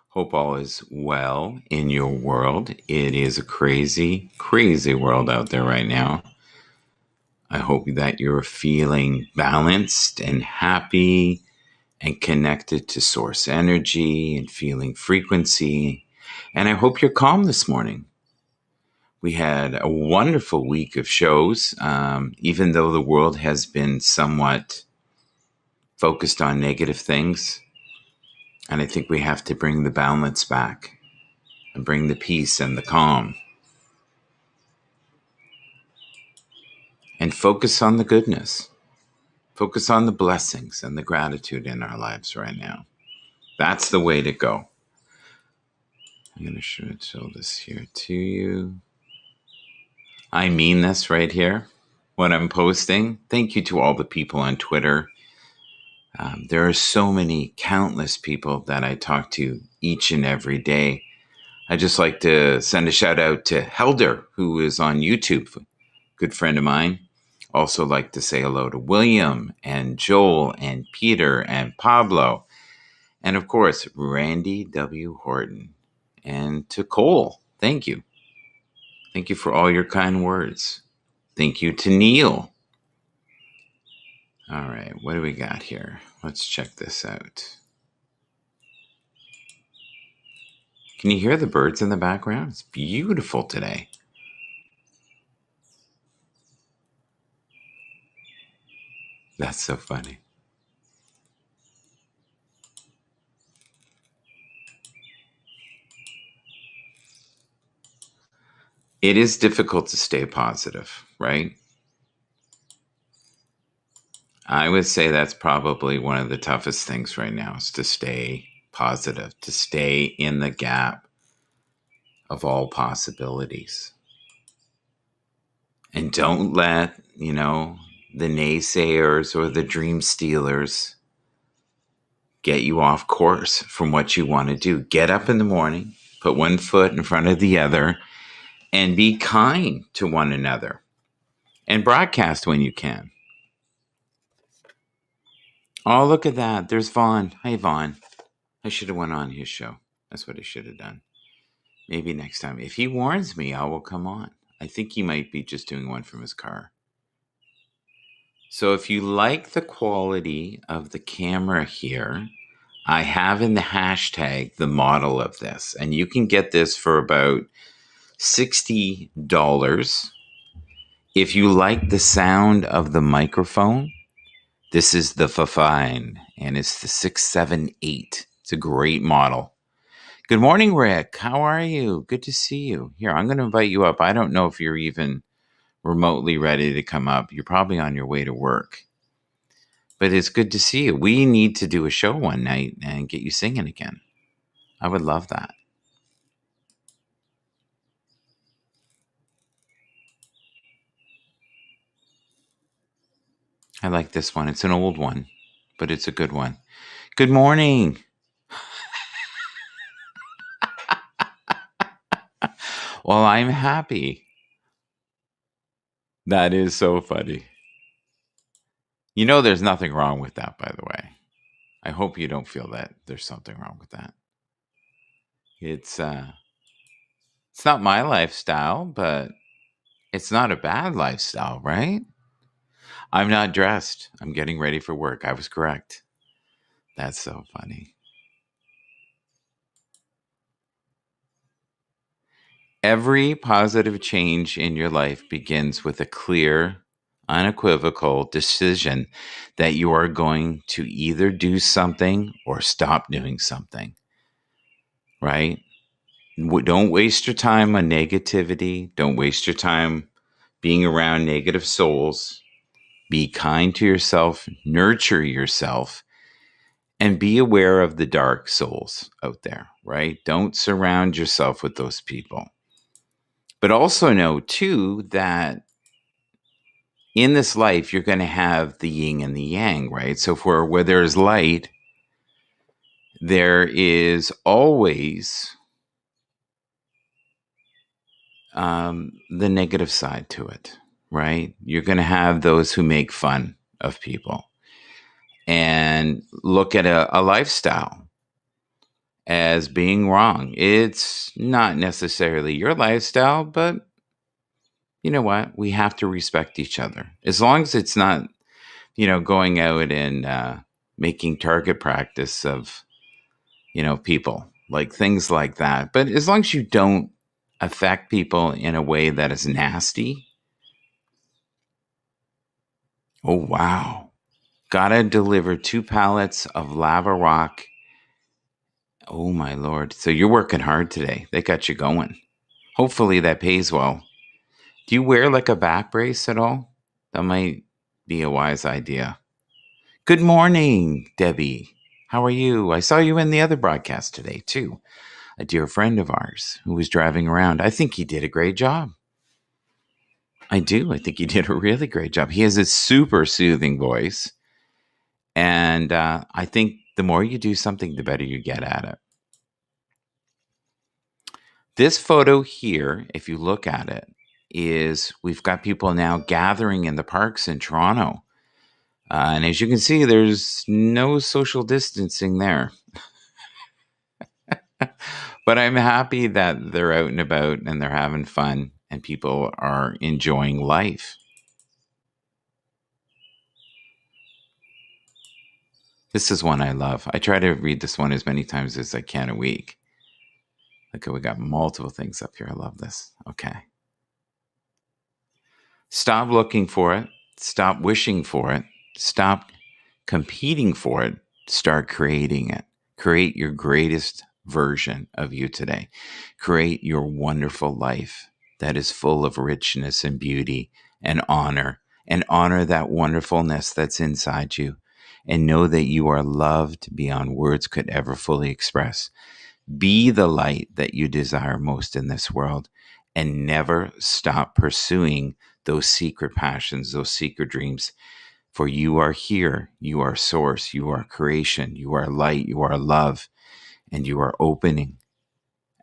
Hope all is well in your world. It is a crazy, crazy world out there right now. I hope that you're feeling balanced and happy and connected to source energy and feeling frequency. And I hope you're calm this morning. We had a wonderful week of shows, even though the world has been somewhat focused on negative things. And I think we have to bring the balance back and bring the peace and the calm and focus on the goodness. Focus on the blessings and the gratitude in our lives right now. That's the way to go. I'm going to show this here to you. I mean this right here, what I'm posting. Thank you to all the people on Twitter. There are so many, countless people that I talk to each and every day. I just like to send a shout out to Helder, who is on YouTube, good friend of mine. Also like to say hello to William and Joel and Peter and Pablo. And of course, Randy W. Horton. And to Cole, thank you. Thank you for all your kind words. Thank you to Neil. All right, what do we got here? Let's check this out. Can you hear the birds in the background? It's beautiful today. That's so funny. It is difficult to stay positive, right? I would say that's probably one of the toughest things right now is to stay positive, to stay in the gap of all possibilities. And don't let, the naysayers or the dream stealers get you off course from what you want to do. Get up in the morning, put one foot in front of the other, and be kind to one another. And broadcast when you can. Oh, look at that. There's Vaughn. Hey, Vaughn. I should have went on his show. That's what I should have done. Maybe next time. If he warns me, I will come on. I think he might be just doing one from his car. So if you like the quality of the camera here, I have in the hashtag the model of this. And you can get this for about $60. If you like the sound of the microphone, this is the Fifine, and it's the 678. It's a great model. Good morning, Rick. How are you? Good to see you. Here, I'm going to invite you up. I don't know if you're even remotely ready to come up. You're probably on your way to work. But it's good to see you. We need to do a show one night and get you singing again. I would love that. I like this one. It's an old one, but it's a good one. Good morning. Well, I'm happy. That is so funny. There's nothing wrong with that, by the way. I hope you don't feel that there's something wrong with that. It's not my lifestyle, but it's not a bad lifestyle, right? I'm not dressed. I'm getting ready for work. I was correct. That's so funny. Every positive change in your life begins with a clear, unequivocal decision that you are going to either do something or stop doing something, right? Don't waste your time on negativity. Don't waste your time being around negative souls. Be kind to yourself, nurture yourself, and be aware of the dark souls out there, right? Don't surround yourself with those people. But also know, too, that in this life, you're going to have the yin and the yang, right? So where there is light, there is always the negative side to it, right? You're going to have those who make fun of people and look at a lifestyle as being wrong. It's not necessarily your lifestyle, but you know what? We have to respect each other. As long as it's not, going out and making target practice of, people, like things like that. But as long as you don't affect people in a way that is nasty. Oh, wow. Gotta deliver 2 pallets of lava rock. Oh, my Lord. So you're working hard today. They got you going. Hopefully that pays well. Do you wear like a back brace at all? That might be a wise idea. Good morning, Debbie. How are you? I saw you in the other broadcast today, too. A dear friend of ours who was driving around. I think he did a great job. I do. I think he did a really great job. He has a super soothing voice. And I think the more you do something, the better you get at it. This photo here, if you look at it, is we've got people now gathering in the parks in Toronto. And as you can see, there's no social distancing there. But I'm happy that they're out and about and they're having fun and people are enjoying life. This is one I love. I try to read this one as many times as I can a week. Okay, we got multiple things up here. I love this. Okay. Stop looking for it. Stop wishing for it. Stop competing for it. Start creating it. Create your greatest version of you today. Create your wonderful life that is full of richness and beauty and honor. And honor that wonderfulness that's inside you. And know that you are loved beyond words could ever fully express. Be the light that you desire most in this world and never stop pursuing those secret passions, those secret dreams. For you are here, you are source, you are creation, you are light, you are love, and you are opening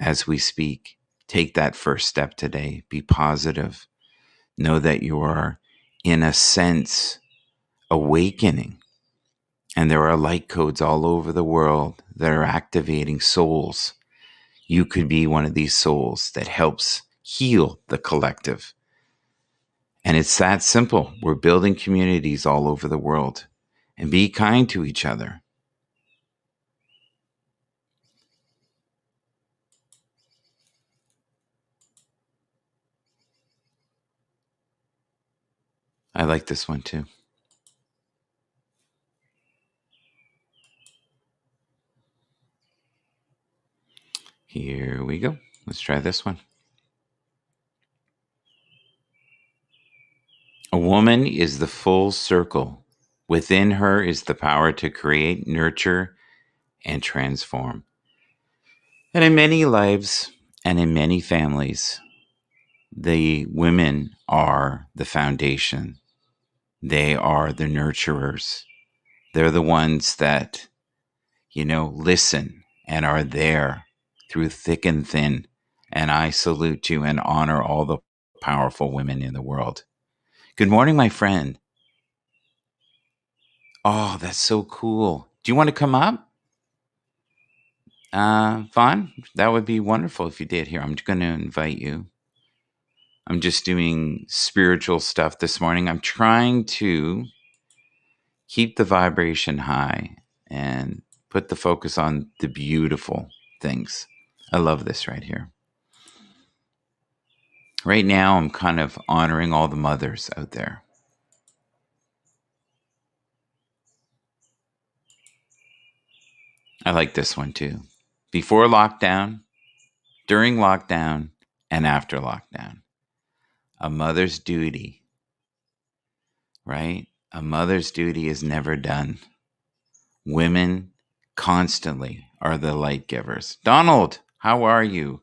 as we speak. Take that first step today. Be positive. Know that you are, in a sense, awakening. And there are light codes all over the world that are activating souls. You could be one of these souls that helps heal the collective. And it's that simple. We're building communities all over the world. And be kind to each other. I like this one too. Here we go. Let's try this one. A woman is the full circle. Within her is the power to create, nurture, and transform. And in many lives and in many families, the women are the foundation. They are the nurturers. They're the ones that, listen and are there through thick and thin. And I salute you and honor all the powerful women in the world. Good morning, my friend. Oh, that's so cool. Do you want to come up? Vaughn, that would be wonderful if you did. Here, I'm going to invite you. I'm just doing spiritual stuff this morning. I'm trying to keep the vibration high and put the focus on the beautiful things. I love this right here. Right now, I'm kind of honoring all the mothers out there. I like this one too. Before lockdown, during lockdown, and after lockdown. A mother's duty, right? A mother's duty is never done. Women constantly are the light givers. Donald, how are you?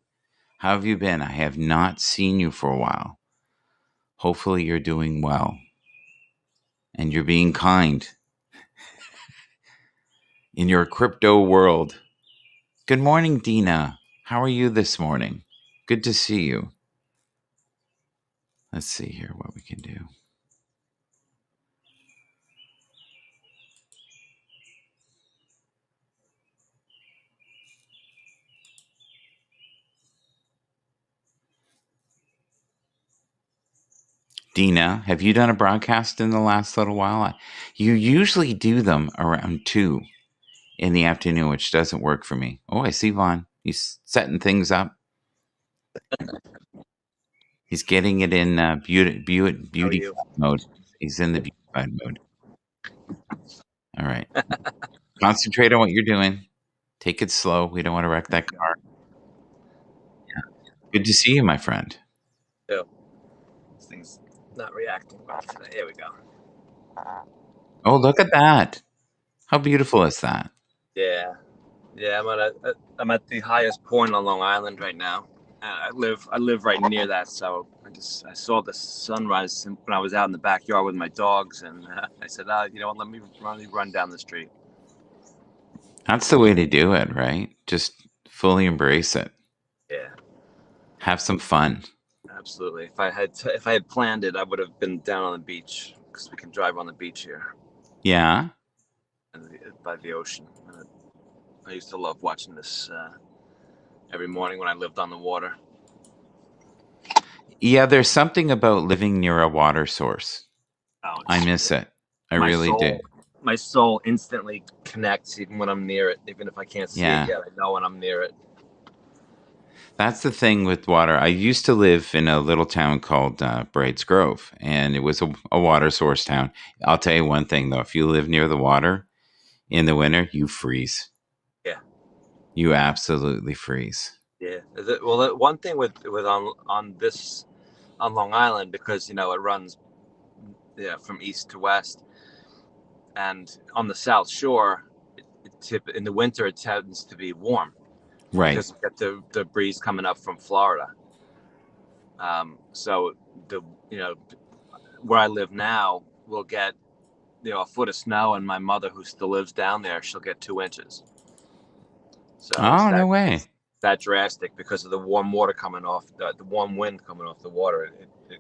How have you been? I have not seen you for a while. Hopefully you're doing well. And you're being kind in your crypto world. Good morning, Dina. How are you this morning? Good to see you. Let's see here what we can do. Dina, have you done a broadcast in the last little while? You usually do them around 2 in the afternoon, which doesn't work for me. Oh, I see Vaughn. He's setting things up. He's getting it in How are beauty you? mode. He's in the beautified mode. All right. Concentrate on what you're doing. Take it slow. We don't want to wreck that car. Good to see you, my friend. Ew. This thing's not reacting well today. Here we go. Oh, look at that. How beautiful is that? Yeah, yeah. I'm at the highest point on Long Island right now. I live right near that, so I saw the sunrise when I was out in the backyard with my dogs, and I said, you know what? Let me run down the street. That's the way to do it, right? Just fully embrace it. Yeah, Have some fun. absolutely. If I had planned it, I would have been down on the beach because we can drive on the beach here Yeah. by the ocean. I used to love watching this every morning when I lived on the water. Yeah, there's something about living near a water source. Oh, I miss it. I my really do. my soul instantly connects even when I'm near it. Even if I can't see it Yeah. yet, I know when I'm near it. That's the thing with water. I used to live in a little town called Braids Grove, and it was a water source town. I'll tell you one thing, though. If you live near the water in the winter, you freeze. Yeah, You absolutely freeze. yeah. Well, the one thing with on Long Island, because it runs from east to west, and on the South Shore, in the winter it tends to be warm Right. because you get the breeze coming up from Florida. So the where I live now, we'll get a foot of snow, and my mother, who still lives down there, she'll get 2 inches. So it's Oh, no way. that drastic because of the warm water coming off, the warm wind coming off the water. It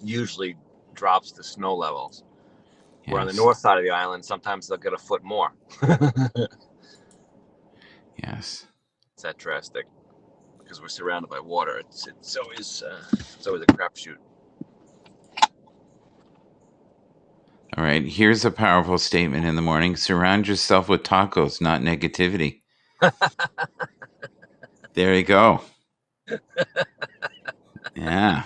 usually drops the snow levels. Yes. Where on the north side of the island, sometimes they'll get a foot more. Yes. It's that drastic because we're surrounded by water. It's always a crapshoot. All right. Here's a powerful statement in the morning. Surround yourself with tacos, not negativity. There you go. Yeah.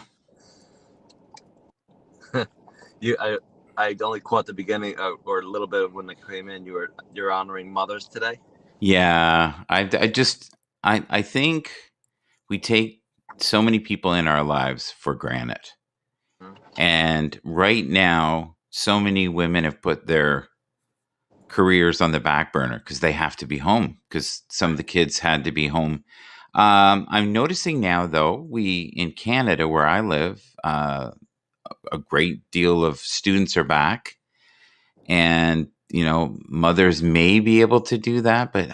I only caught the beginning or a little bit of when they came in. You're honoring mothers today. Yeah. I think we take so many people in our lives for granted. Mm-hmm. And right now, so many women have put their careers on the back burner because they have to be home because some of the kids had to be home. I'm noticing now, though, in Canada, where I live, a great deal of students are back, and mothers may be able to do that, but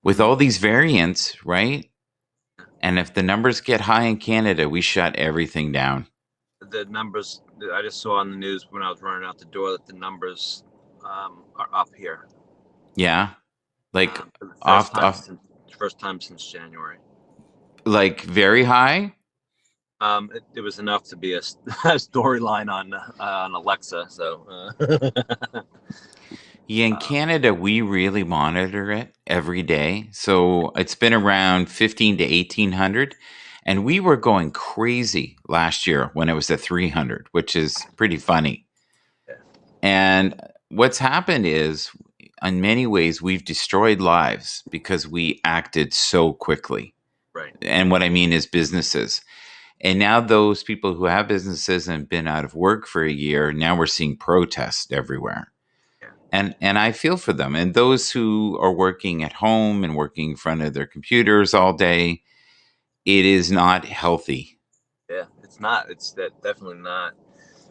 with all these variants, right? And if the numbers get high in Canada, we shut everything down. The numbers I just saw on the news when I was running out the door that the numbers are up here. Yeah, like first time since January. Like very high. It was enough to be a storyline on Alexa. So. Yeah, in Canada, we really monitor it every day. So it's been around 15 to 1800. And we were going crazy last year when it was at 300, which is pretty funny. Yeah. And what's happened is, in many ways, we've destroyed lives because we acted so quickly. Right. And what I mean is businesses. And now those people who have businesses and been out of work for a year, now we're seeing protests everywhere. And I feel for them. And those who are working at home and working in front of their computers all day, it is not healthy. Yeah, it's not. It's definitely not.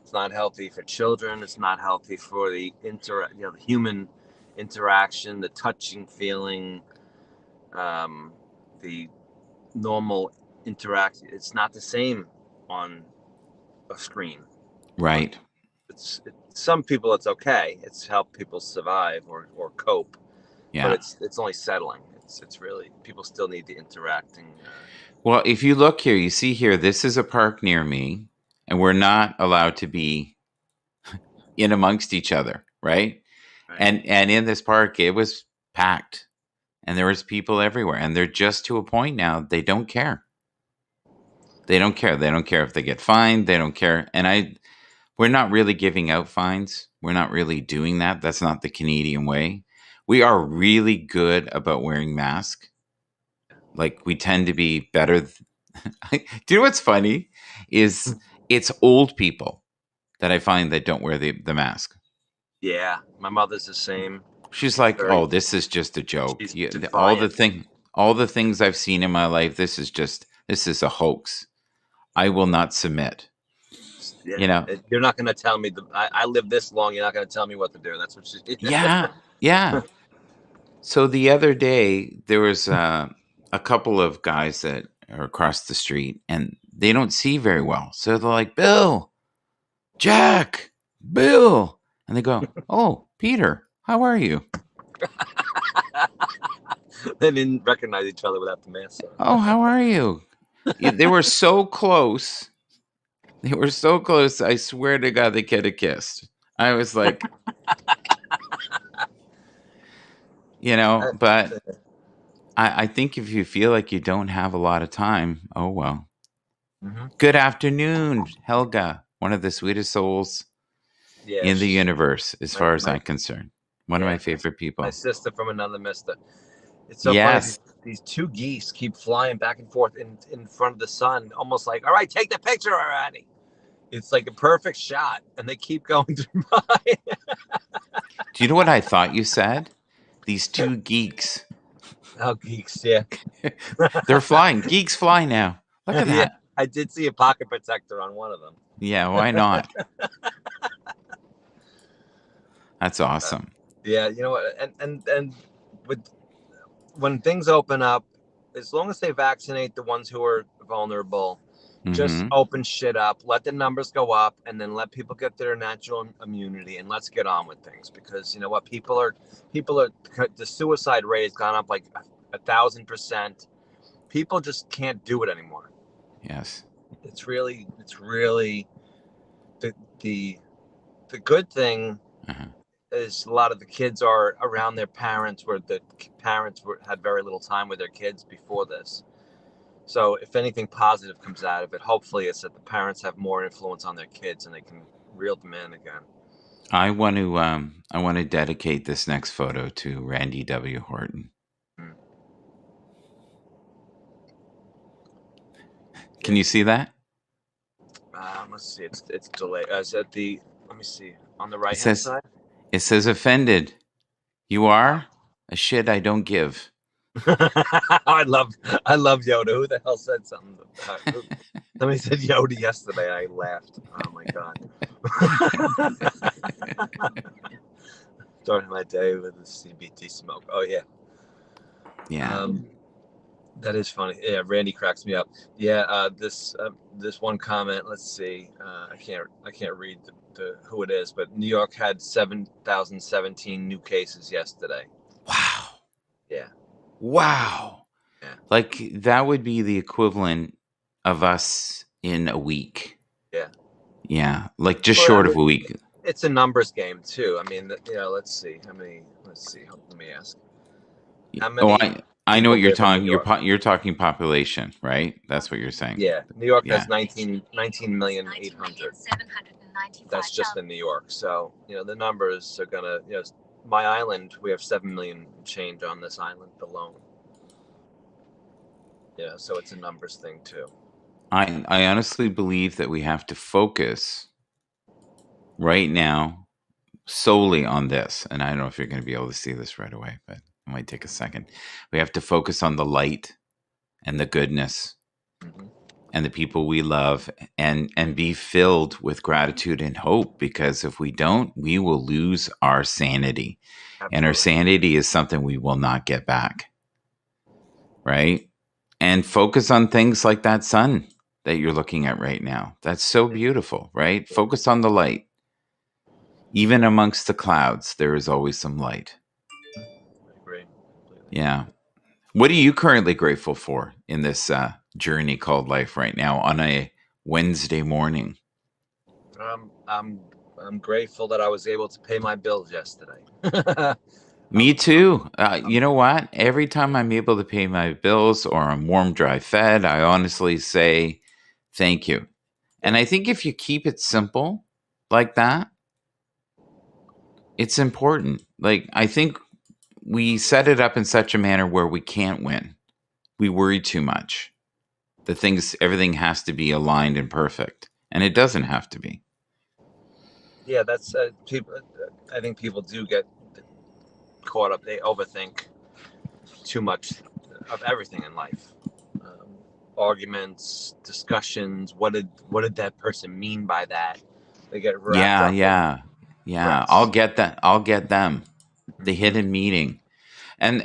It's not healthy for children. It's not healthy for the the human interaction, the touching, feeling, the normal interaction. It's not the same on a screen. Right. Some people it's okay. It's helped people survive or cope. Yeah. But it's only settling. It's really, people still need the interacting. Well, if you look here, you see here, this is a park near me. and we're not allowed to be in amongst each other, right? Right. And in this park, it was packed, and there was people everywhere, and they're just to a point now. They don't care. They don't care. They don't care if they get fined. They don't care. And we're not really giving out fines. We're not really doing that. That's not the Canadian way. We are really good about wearing masks. Like, we tend to be better. Do you know what's funny? Is it's old people that I find that don't wear the mask. Yeah, my mother's the same. She's like, Very- "Oh, this is just a joke. She's Yeah, defiant. all the things I've seen in my life, this is a hoax. I will not submit." Yeah, You know? you're not going to tell me. I lived this long. You're not going to tell me what to do. That's what she. Yeah, yeah. So the other day, there was a couple of guys that are across the street, and they don't see very well. So they're like, "Bill, Jack, Bill," and they go, "Oh, Peter, how are you?" They didn't recognize each other without the mask on. "Oh, how are you?" They were so close. They were so close. I swear to God, they could have kissed. I was like, but I think if you feel like you don't have a lot of time, oh well. Mm-hmm. Good afternoon, Helga, one of the sweetest souls in the universe, as far as I'm concerned. One of my favorite people. My sister from another mister. It's so Yes. funny. These two geese keep flying back and forth in front of the sun, almost like, all right, take the picture already. It's like a perfect shot, and they keep going through by. Do you know what I thought you said? These two geeks. Oh, geeks, yeah. They're flying. Geeks fly now. Look at that. Yeah, I did see a pocket protector on one of them. Yeah, why not? That's awesome. Yeah, you know what? And with when things open up, as long as they vaccinate the ones who are vulnerable, just open shit up, let the numbers go up, and then let people get their natural immunity, and let's get on with things. Because you know what, people are the suicide rate has gone up like 1,000%. People just can't do it anymore. Yes. It's really the good thing is a lot of the kids are around their parents, where the parents had very little time with their kids before this. So if anything positive comes out of it, hopefully it's that the parents have more influence on their kids and they can reel them in again. I want to dedicate this next photo to Randy W. Horton. Can you see that? Let's see. It's delayed. Is that the? Let me see. On the right hand side. It says offended. You are a shit I don't give. I love Yoda. Who the hell said something? Somebody said Yoda yesterday. I laughed. Oh my god. Starting my day with a CBT smoke. Oh yeah. Yeah. That is funny. Yeah, Randy cracks me up. Yeah. This one comment. Let's see. I can't read the who it is, but New York had 7,017 new cases yesterday. Wow. Yeah. Wow. Yeah. Like, that would be the equivalent of us in a week. Yeah. Yeah. Like, just short of a week. It's a numbers game too. I mean, let's see. How many? Let's see. Let me ask. How many? Oh, I know what you're talking. You're talking population, right? That's what you're saying. Yeah. New York has 19,800,000. That's just in New York. So, the numbers are gonna, my island, we have 7 million change on this island alone. Yeah, so it's a numbers thing too. I honestly believe that we have to focus right now solely on this. And I don't know if you're going to be able to see this right away, but it might take a second. We have to focus on the light and the goodness and the people we love, and be filled with gratitude and hope, because if we don't, we will lose our sanity. Absolutely. And our sanity is something we will not get back. Right? And focus on things like that sun that you're looking at right now. That's so beautiful, right? Focus on the light. Even amongst the clouds, there is always some light. I agree. Yeah. What are you currently grateful for in this journey called life right now on a Wednesday morning? I'm grateful that I was able to pay my bills yesterday. Me too. You know what? Every time I'm able to pay my bills or I'm warm, dry fed, I honestly say thank you. And Yeah. I think if you keep it simple like that, it's important. Like, I think we set it up in such a manner where we can't win. We worry too much. Everything has to be aligned and perfect. And it doesn't have to be. Yeah, that's people. I think people do get caught up. They overthink too much of everything in life. Arguments, discussions. What did that person mean by that? They get wrapped Yeah, up in yeah, yeah. I'll dress. get that. I'll get them. The hidden meaning. And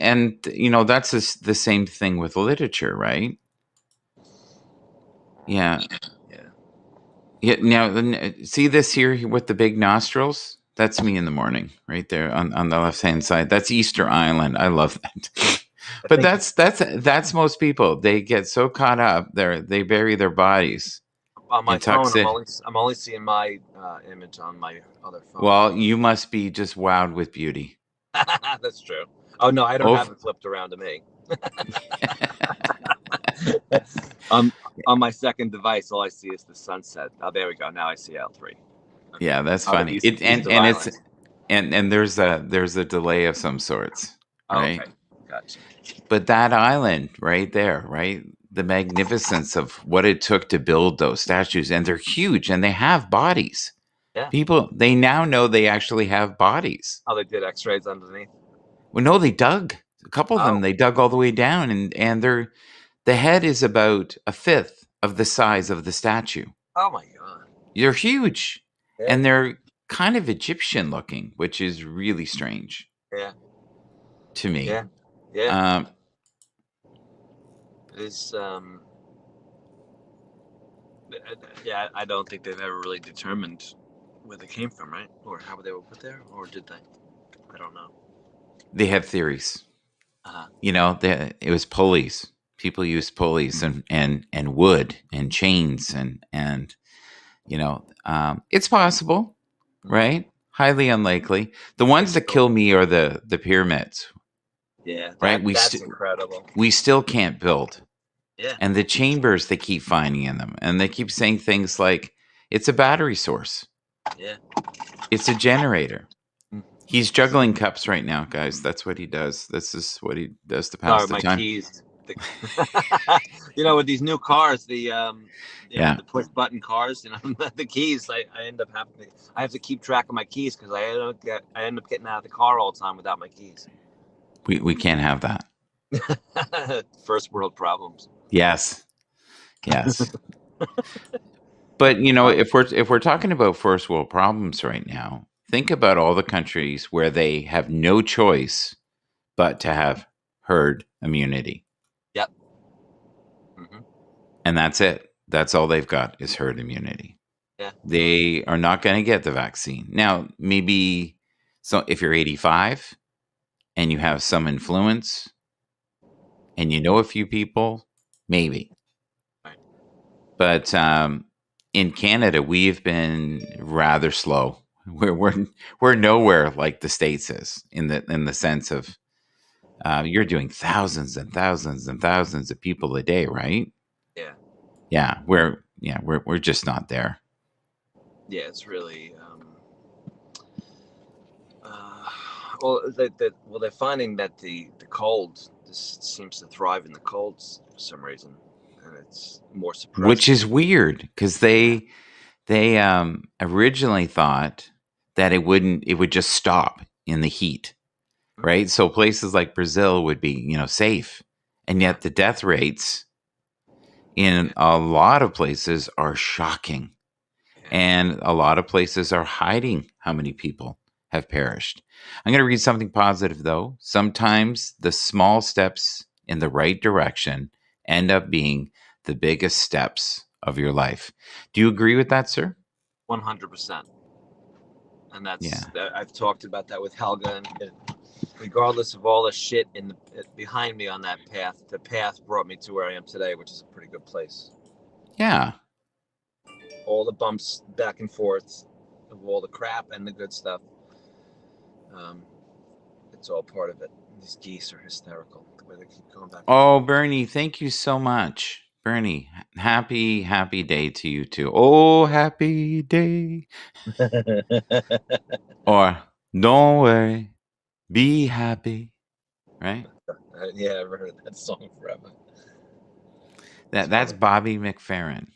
that's the same thing with literature, right? Yeah. Yeah. Yeah. Now, see this here with the big nostrils? That's me in the morning, right there on the left hand side. That's Easter Island. I love that. I But think that's most people. They get so caught up they bury their bodies on my in phone, tuxedo. I'm only seeing my image on my other phone. Well, you must be just wowed with beauty. That's true. Oh no, I don't Oh, have it flipped around to me. On my second device, all I see is the sunset. Oh, there we go. Now I see L3. Okay. yeah, that's Oh, the funny. east, east of And it's Island. and there's a delay of some sorts, Oh, right? okay, gotcha. But that island right there, right? The magnificence of what it took to build those statues, and they're huge, and they have bodies. Yeah. People, they now know they actually have bodies. Oh, they did X-rays underneath. Well, no, they dug a couple of them. Oh, They dug all the way down, and the head is about a fifth of the size of the statue. oh my God. They're huge, Yeah, and they're kind of Egyptian looking, which is really strange yeah, to me. yeah, yeah. Um, It is. Yeah, I don't think they've ever really determined where they came from, right? Or how they were put there, or did they? I don't know. they have theories. Uh-huh. It was pulleys. People used pulleys and wood and chains and it's possible, right? Highly unlikely. The ones that kill me are the pyramids, Yeah, right? that's incredible. We still can't build, Yeah, and the chambers they keep finding in them, and they keep saying things like it's a battery source, yeah. it's a generator. Mm. He's juggling cups right now, guys. That's what he does. This is what he does to pass Sorry, the my time. keys. With these new cars, the push button cars, the keys. I end up I have to keep track of my keys because I end up getting out of the car all the time without my keys. We can't have that. First world problems. Yes. But if we're talking about first world problems right now, think about all the countries where they have no choice but to have herd immunity. Yep. Mm-hmm. And that's it. That's all they've got is herd immunity. Yeah. They are not going to get the vaccine. Now, maybe if you're 85 and you have some influence and you know a few people, maybe. Right. But in Canada, we've been rather slow. We're nowhere like the States is in the sense of you're doing thousands and thousands and thousands of people a day, right? Yeah. We're just not there. Yeah, it's really they're finding that the cold seems to thrive in the colds for some reason, and it's more suppressed. Which is weird because they originally thought that it would just stop in the heat, right? So places like Brazil would be safe, and yet the death rates in a lot of places are shocking. And a lot of places are hiding how many people have perished. I'm going to read something positive, though. Sometimes the small steps in the right direction end up being the biggest steps of your life. Do you agree with that, sir? 100%. And I've talked about that with Helga. And regardless of all the shit behind me on that path, the path brought me to where I am today, which is a pretty good place. Yeah. all the bumps back and forth of all the crap and the good stuff. It's all part of it. These geese are hysterical the way they keep going back. Oh, Bernie, thank you so much. Bernie, happy day to you too. Oh, happy day. Or don't worry, be happy. Right? Yeah, I've heard that song forever. That's Bobby McFerrin.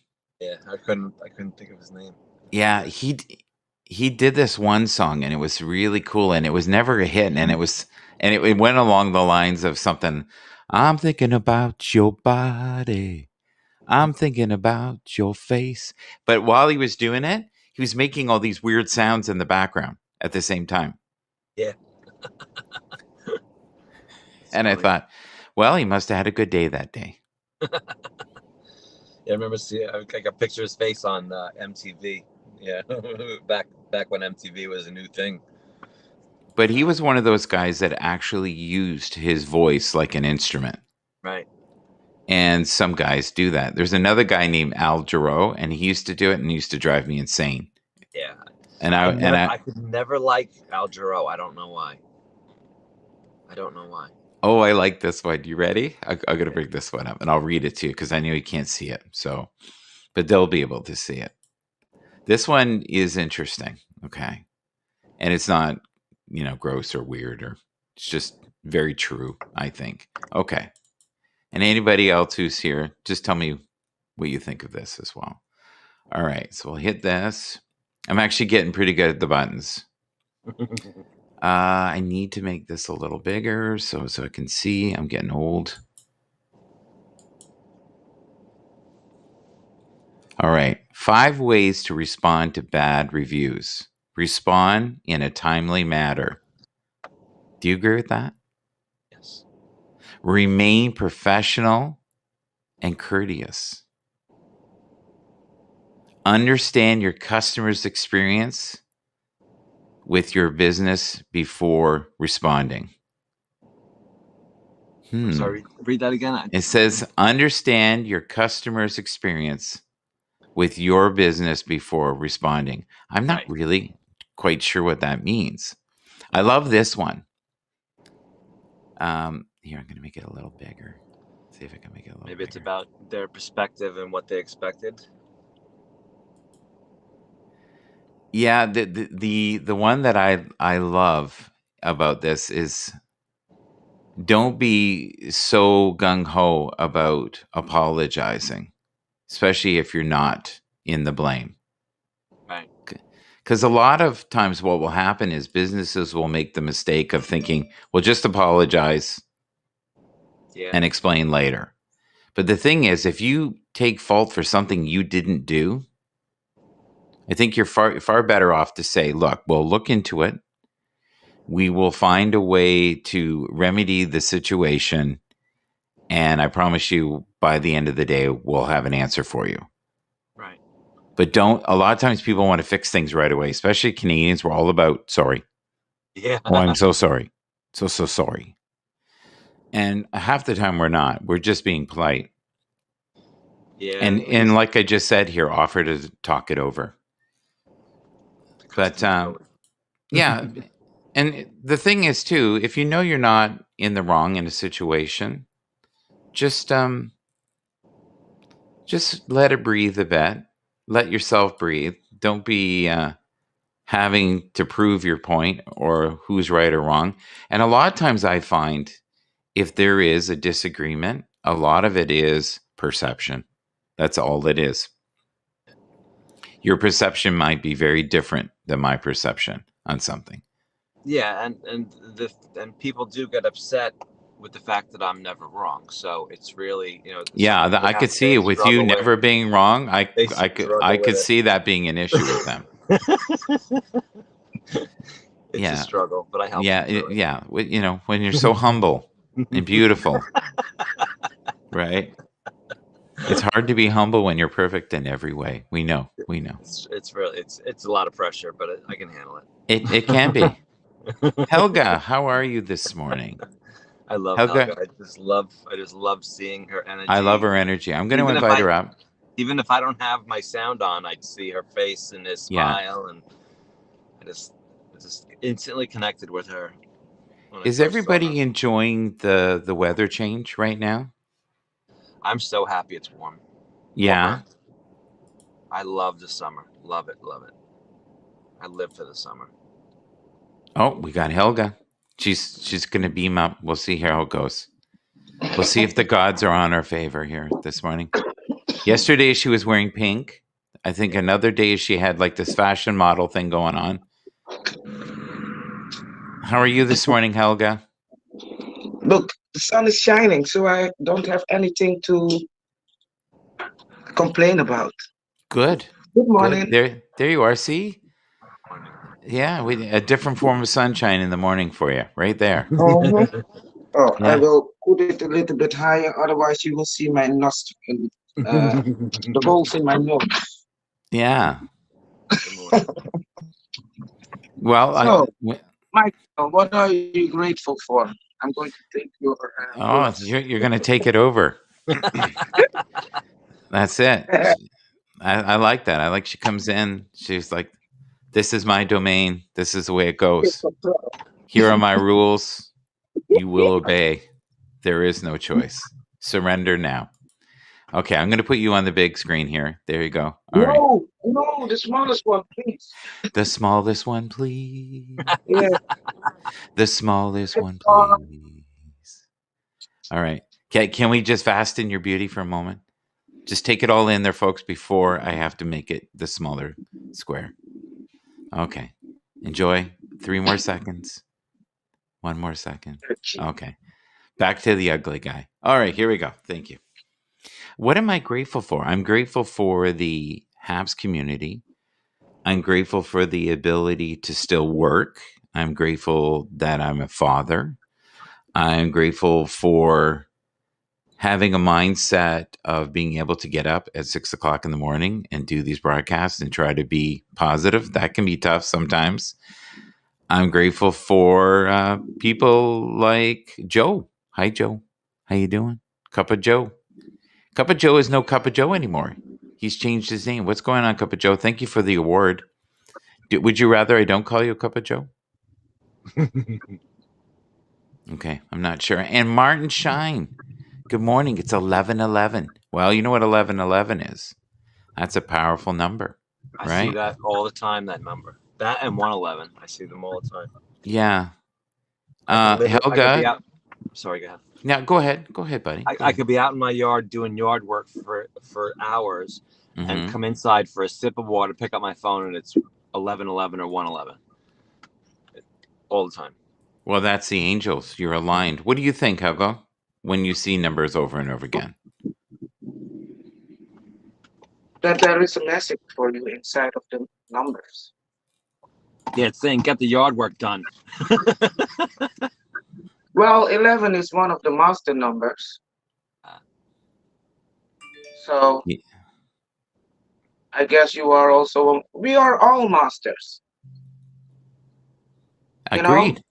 Yeah, I couldn't think of his name. Yeah, he did this one song and it was really cool and it was never a hit and it went along the lines of something. I'm thinking about your body. I'm thinking about your face. But while he was doing it, he was making all these weird sounds in the background at the same time. Yeah. And I thought, well, he must have had a good day that day. Yeah, I remember seeing. I got picture of his face on MTV. Yeah, back when MTV was a new thing. But he was one of those guys that actually used his voice like an instrument. Right. And some guys do that. There's another guy named Al Jarreau, and he used to do it, and he used to drive me insane. Yeah. And I could never like Al Jarreau. I don't know why. Oh, I like this one. You ready? I'm going to bring this one up, and I'll read it to you because I know you can't see it. So, but they'll be able to see it. This one is interesting, okay? And it's not, gross or weird, or it's just very true, I think. Okay. And anybody else who's here, just tell me what you think of this as well. All right, so we'll hit this. I'm actually getting pretty good at the buttons. I need to make this a little bigger so I can see. I'm getting old. All right, 5 ways to respond to bad reviews. Respond in a timely manner. Do you agree with that? Yes. Remain professional and courteous. Understand your customer's experience with your business before responding. Sorry, read that again. It says, understand your customer's experience with your business before responding. I'm not really quite sure what that means. I love this one. Here, I'm going to make it a little bigger. See if I can make it a little Maybe bigger. It's about their perspective and what they expected. Yeah, the one that I love about this is don't be so gung-ho about apologizing, especially if you're not in the blame. Right. Because a lot of times what will happen is businesses will make the mistake of thinking, well, just apologize and explain later. But the thing is, if you take fault for something you didn't do, I think you're far better off to say, look, we'll look into it. We will find a way to remedy the situation. And I promise you, by the end of the day, we'll have an answer for you. Right. But a lot of times people want to fix things right away, especially Canadians. We're all about sorry. Yeah. Oh, I'm so sorry. So sorry. And half the time we're not. We're just being polite. Yeah. And like I just said here, offer to talk it over. But yeah. And the thing is, too, if you know you're not in the wrong in a situation, just let it breathe a bit. Let yourself breathe. Don't be having to prove your point or who's right or wrong. And a lot of times I find if there is a disagreement, a lot of it is perception. That's all it is. Your perception might be very different than my perception on something. Yeah, and people do get upset with the fact that I'm never wrong. So it's really, Yeah, I could see with you never being wrong. I could see that being an issue with them. It's a struggle, but I help. Yeah. When you're so humble and beautiful, right? It's hard to be humble when you're perfect in every way. We know. It's really it's a lot of pressure, but I can handle it. It can be. Helga, how are you this morning? I love Helga. I just love seeing her energy. I love her energy. I'm going to invite her up. even if I don't have my sound on, I'd see her face and his smile, and I just instantly connected with her. When I Is first saw her. everybody enjoying the weather change right now? I'm so happy it's warm. Yeah. Warmer. I love the summer. Love it. Love it. I live for the summer. Oh, we got Helga. She's going to beam up. We'll see how it goes. We'll see if the gods are on our favor here this morning. Yesterday she was wearing pink. I think another day she had like this fashion model thing going on. How are you this morning, Helga? Look, the sun is shining, so I don't have anything to complain about. Good. Good morning. Good. There you are. See? Yeah, a different form of sunshine in the morning for you, right there. Mhm. Oh, Yeah. I will put it a little bit higher, otherwise you will see my nostril, the holes in my nose. Yeah. Good morning. Well, So, Michael, what are you grateful for? I'm going to take your words. you're going to take it over. That's it. I like that. I like she comes in. She's like, "This is my domain. This is the way it goes. Here are my rules. You will obey. There is no choice. Surrender now." Okay, I'm going to put you on the big screen here. There you go. All right. No, the smallest one, please. The smallest one, please. Yeah. The smallest one, please. All right. Can we just bask in your beauty for a moment? Just take it all in there, folks, before I have to make it the smaller square. Okay. Enjoy. 3 more seconds. 1 more second. Okay. Back to the ugly guy. All right, here we go. Thank you. What am I grateful for? I'm grateful for the Habs community. I'm grateful for the ability to still work. I'm grateful that I'm a father. I'm grateful for having a mindset of being able to get up at 6 o'clock in the morning and do these broadcasts and try to be positive. That can be tough sometimes. I'm grateful for people like Joe. Hi, Joe. How you doing? Cup of Joe. Cup of Joe is no Cup of Joe anymore. He's changed his name. What's going on, Cup of Joe? Thank you for the award. Would you rather I don't call you Cup of Joe? Okay, I'm not sure. And Martin Shine. Good morning. It's 11:11. Well, you know what 11:11 is. That's a powerful number, I right? see that all the time, that number. That and 111. I see them all the time. Yeah. Helga. Sorry, go ahead. Now, go ahead. Go ahead, buddy. I could be out in my yard doing yard work for hours and come inside for a sip of water, pick up my phone, and it's 11:11 or 1:11. All the time. Well, that's the angels. You're aligned. What do you think, Helga, when you see numbers over and over again? That there is a message for you inside of the numbers. Yeah, it's saying get the yard work done. Well, 11 is one of the master numbers. So, Yeah. I guess you are also, we are all masters. Agreed.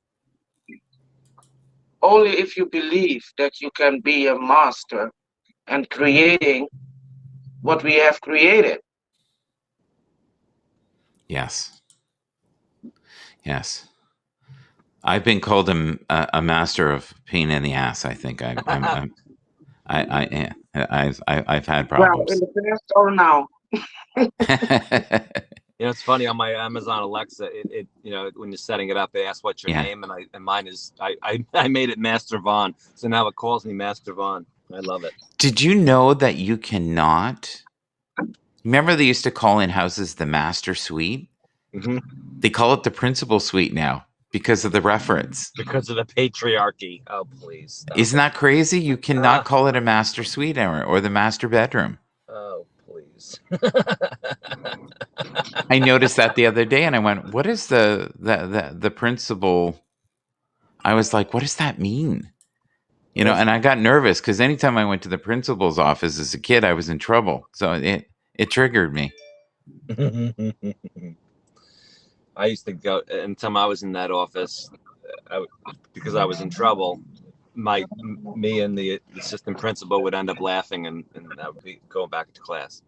Only if you believe that you can be a master and creating what we have created. Yes. Yes. I've been called a master of pain in the ass. I think I've had problems. Well, in the past or now. It's funny on my Amazon Alexa. It when you're setting it up, they ask what's your name, and mine is I made it Master Vaughn, so now it calls me Master Vaughn. I love it. Did you know that you cannot? Remember, they used to call in houses the master suite. Mm-hmm. They call it the principal suite now because of the reference. Because of the patriarchy. Oh, please. Isn't that crazy? You cannot call it a master suite or the master bedroom. Oh, please. I noticed that the other day and I went, what is the principal? I was like, what does that mean? And I got nervous because anytime I went to the principal's office as a kid, I was in trouble. So it triggered me. I used to go, anytime I was in that office, because I was in trouble, me and the assistant principal would end up laughing, and I would be going back to class.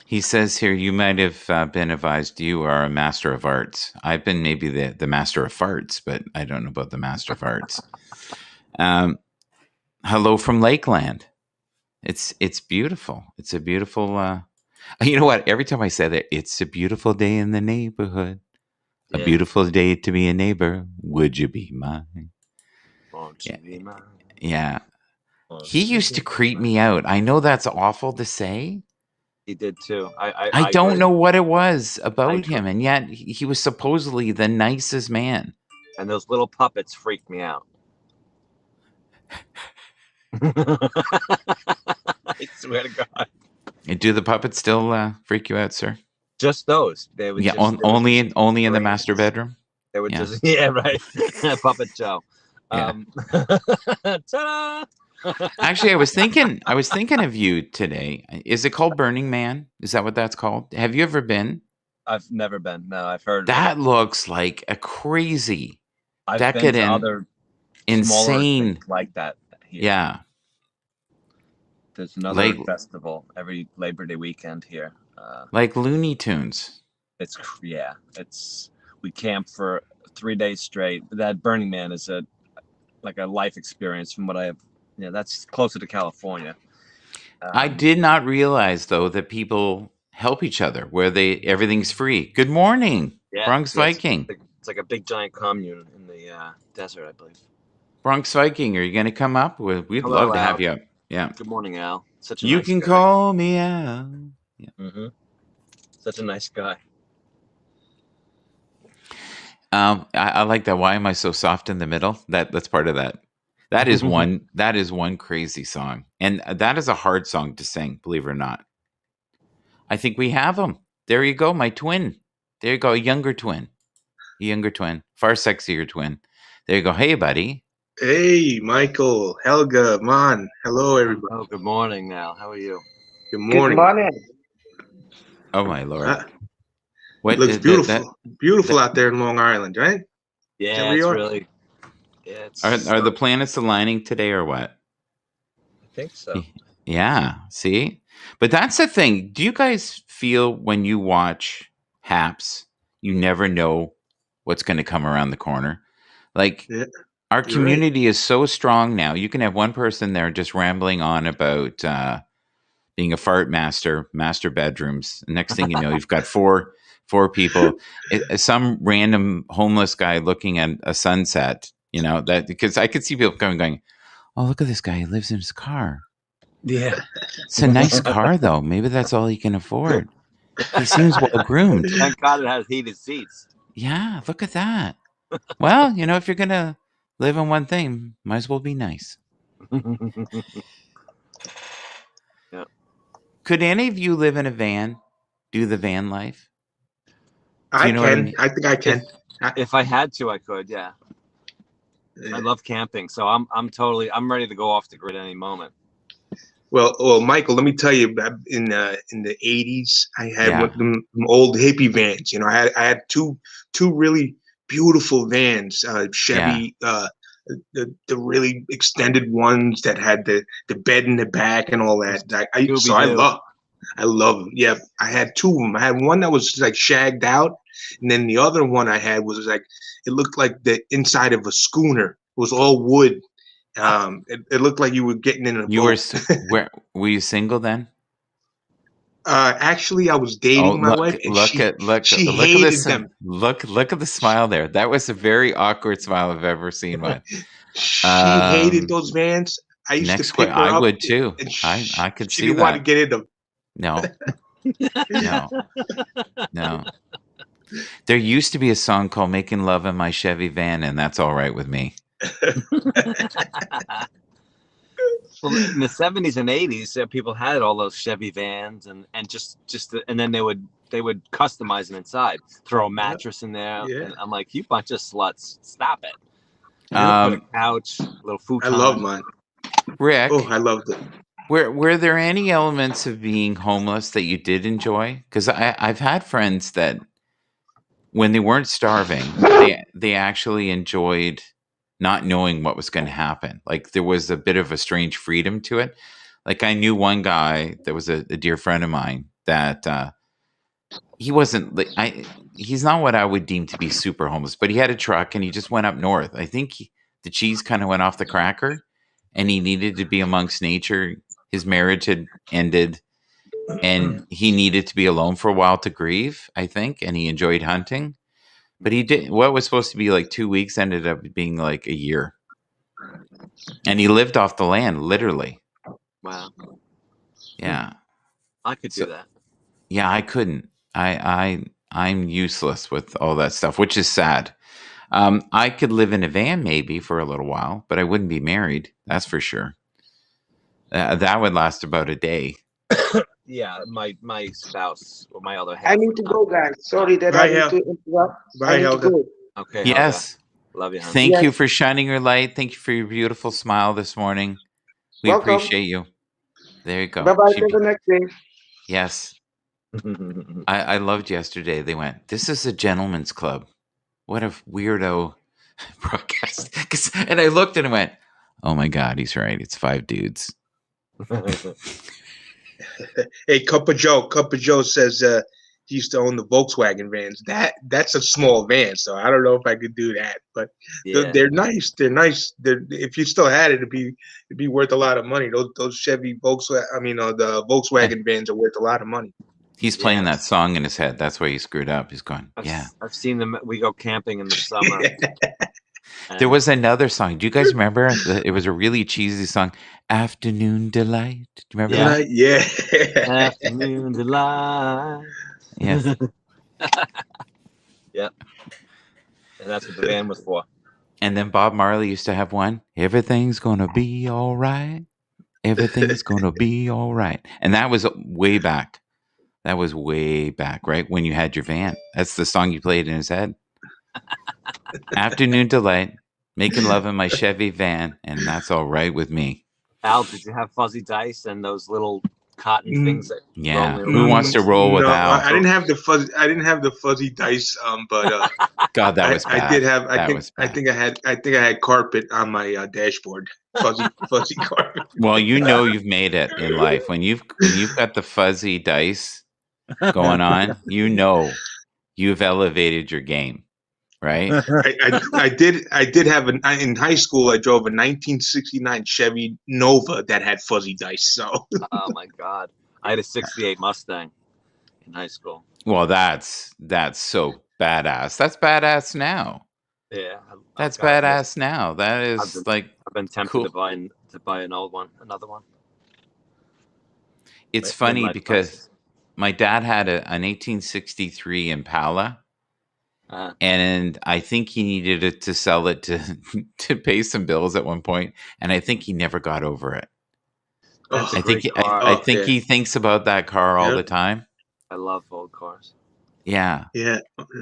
He says here, you might have been advised you are a master of arts. I've been maybe the master of farts, but I don't know about the master of arts. Hello from Lakeland. It's beautiful. It's a beautiful. You know what? Every time I say that, it's a beautiful day in the neighborhood. A Yeah. beautiful day to be a neighbor. Would you be mine? Won't you be mine? Yeah. Won't He you used be to creep me out. I know that's awful to say. He did too. I don't agree. know what it was I about agree. him, and yet he was supposedly the nicest man. And those little puppets freaked me out. I swear to God. Do the puppets still freak you out, sir? Just those. They would Yeah, just they were only just in the great. master bedroom. They would Yeah. just right. Puppet Joe. Yeah. Ta-da! Actually, I was thinking of you today. Is it called Burning Man? Is that what that's called? Have you ever been? I've never been. No, I've heard That looks like a crazy, I've been to decadent, other smaller insane. things like that here. Yeah. There's another Like- festival every Labor Day weekend here. Like Looney Tunes. It's we camp for 3 days straight. That Burning Man is a life experience from what I have. Yeah, that's closer to California. I did not realize though that people help each other where everything's free. Good morning, Yeah, Bronx yes. Viking. It's like a big giant commune in the desert, I believe. Bronx Viking, are you going to come up? We'd Hello, love to Al. have you up. Yeah. Good morning, Al. Such a You nice can guy. call me out. Mm-hmm. Such a nice guy. I like that. Why am I so soft in the middle? That's part of that. That is one. That is one crazy song, and that is a hard song to sing. Believe it or not. I think we have them. There you go, my twin. There you go, a younger twin, far sexier twin. There you go. Hey, buddy. Hey, Michael, Helga, Man. Hello, everybody. Oh, good morning, Al. How are you? Good Good morning. morning. Oh my lord. It looks beautiful. Beautiful out there in Long Island, right? Yeah, There we it's are. really. Yeah, it's. Are the planets aligning today or what? I think so. Yeah. See, but that's the thing. Do you guys feel when you watch Haps, you never know what's going to come around the corner? Like Yeah, our you're community is so strong now. You can have one person there just rambling on about being a fart master bedrooms. The next thing you know, you've got four people. Some random homeless guy looking at a sunset. You know that because I could see people going, "Oh, look at this guy! He lives in his car. Yeah. It's a nice car, though. Maybe that's all he can afford. He seems well groomed. Thank God it has heated seats. Yeah, look at that. Well, you know, if you're gonna live in one thing, might as well be nice." Yeah. Could any of you live in a van? Do the van life? I you know what I can. mean? I think I can. If I had to, I could. Yeah. I love camping, so I'm ready to go off the grid any moment. Well, Michael, let me tell you. In the '80s, I had Yeah. one of them old hippie vans. You know, I had two really beautiful vans. Chevy, the really extended ones that had the bed in the back and all that. I love them. Yeah, I had two of them. I had one that was like shagged out, and then the other one I had was like it looked like the inside of a schooner. It was all wood. It looked like you were getting in a You boat. were you single then? Actually, I was dating my wife, and look she at hated this, them. Look at the smile there. That was a very awkward smile I've ever seen one. She hated those vans. I used Next to pick question, her I up, would too. and I could she see didn't want to that. get in them. No. There used to be a song called "Making Love in My Chevy Van," and that's all right with me. Well, in the 70s and 80s, people had all those Chevy vans and then they would customize them inside, throw a mattress in there. Yeah. And I'm like, you bunch of sluts, stop it. Put a couch, a little I futon. love mine. Rick, Oh, I loved it. were there any elements of being homeless that you did enjoy? Because I've had friends that when they weren't starving, they actually enjoyed not knowing what was going to happen. Like there was a bit of a strange freedom to it. Like I knew one guy that was a dear friend of mine that he wasn't. He's not what I would deem to be super homeless, but he had a truck and he just went up north. I think the cheese kind of went off the cracker, and he needed to be amongst nature. His marriage had ended, and he needed to be alone for a while to grieve, I think, and he enjoyed hunting. But he did what was supposed to be like 2 weeks ended up being like a year. And he lived off the land, literally. Wow. Yeah. I could do that. Yeah, I couldn't. I'm useless with all that stuff, which is sad. I could live in a van maybe for a little while, but I wouldn't be married. That's for sure. That would last about a day. Yeah, my spouse or my other half. I need to go, guys. Sorry that Bye, I need to interrupt. Bye, I need to Helga. go. Okay. Yes. Helga. Love you, honey. Thank Yes. you for shining your light. Thank you for your beautiful smile this morning. We Welcome. appreciate you. There you go. Bye-bye She till the next day. Yes. I loved yesterday. They went, this is a gentleman's club. What a weirdo broadcast. And I looked and went, oh my God, he's right. It's 5 dudes. Hey, Cup of Joe says he used to own the Volkswagen vans. That's a small van, so I don't know if I could do that. But Yeah. they're nice. They're nice. If you still had it, it'd be worth a lot of money. Those Chevy Volkswagen, the Volkswagen vans are worth a lot of money. He's playing Yeah. that song in his head. That's why he screwed up. He's going, yeah. I've seen them. We go camping in the summer. There was another song. Do you guys remember? It was a really cheesy song, Afternoon Delight. Do you remember that? Yeah. Afternoon delight. Yes. Yep. And that's what the van was for. And then Bob Marley used to have one, everything's gonna be all right. Everything's gonna be all right. And that was way back. That was way back, right? When you had your van. That's the song you played in his head. Afternoon Delight, making love in my Chevy van, and that's all right with me. Al, did you have fuzzy dice and those little cotton things that Yeah. roll Who wants to roll with No, Al? I didn't have the fuzzy dice. But God, that was bad. I did have. That was I bad. think I had carpet on my dashboard. Fuzzy carpet. Well, you know you've made it in life when you've got the fuzzy dice going on. You know you've elevated your game, right? I did have in high school. I drove a 1969 Chevy Nova that had fuzzy dice. So Oh my God. I had a 68 Mustang in high school. Well, that's so badass. That's badass now. Yeah. That's I've got- badass now. That is like I've been tempted cool. to buy another one. It's Mid- funny midlife because crisis. my dad had an 1863 Impala, and I think he needed it to sell it to pay some bills at one point, and I think he never got over it. That's a I think great car. I think yeah. he thinks about that car all Yep. the time. I love old cars. Yeah. yeah,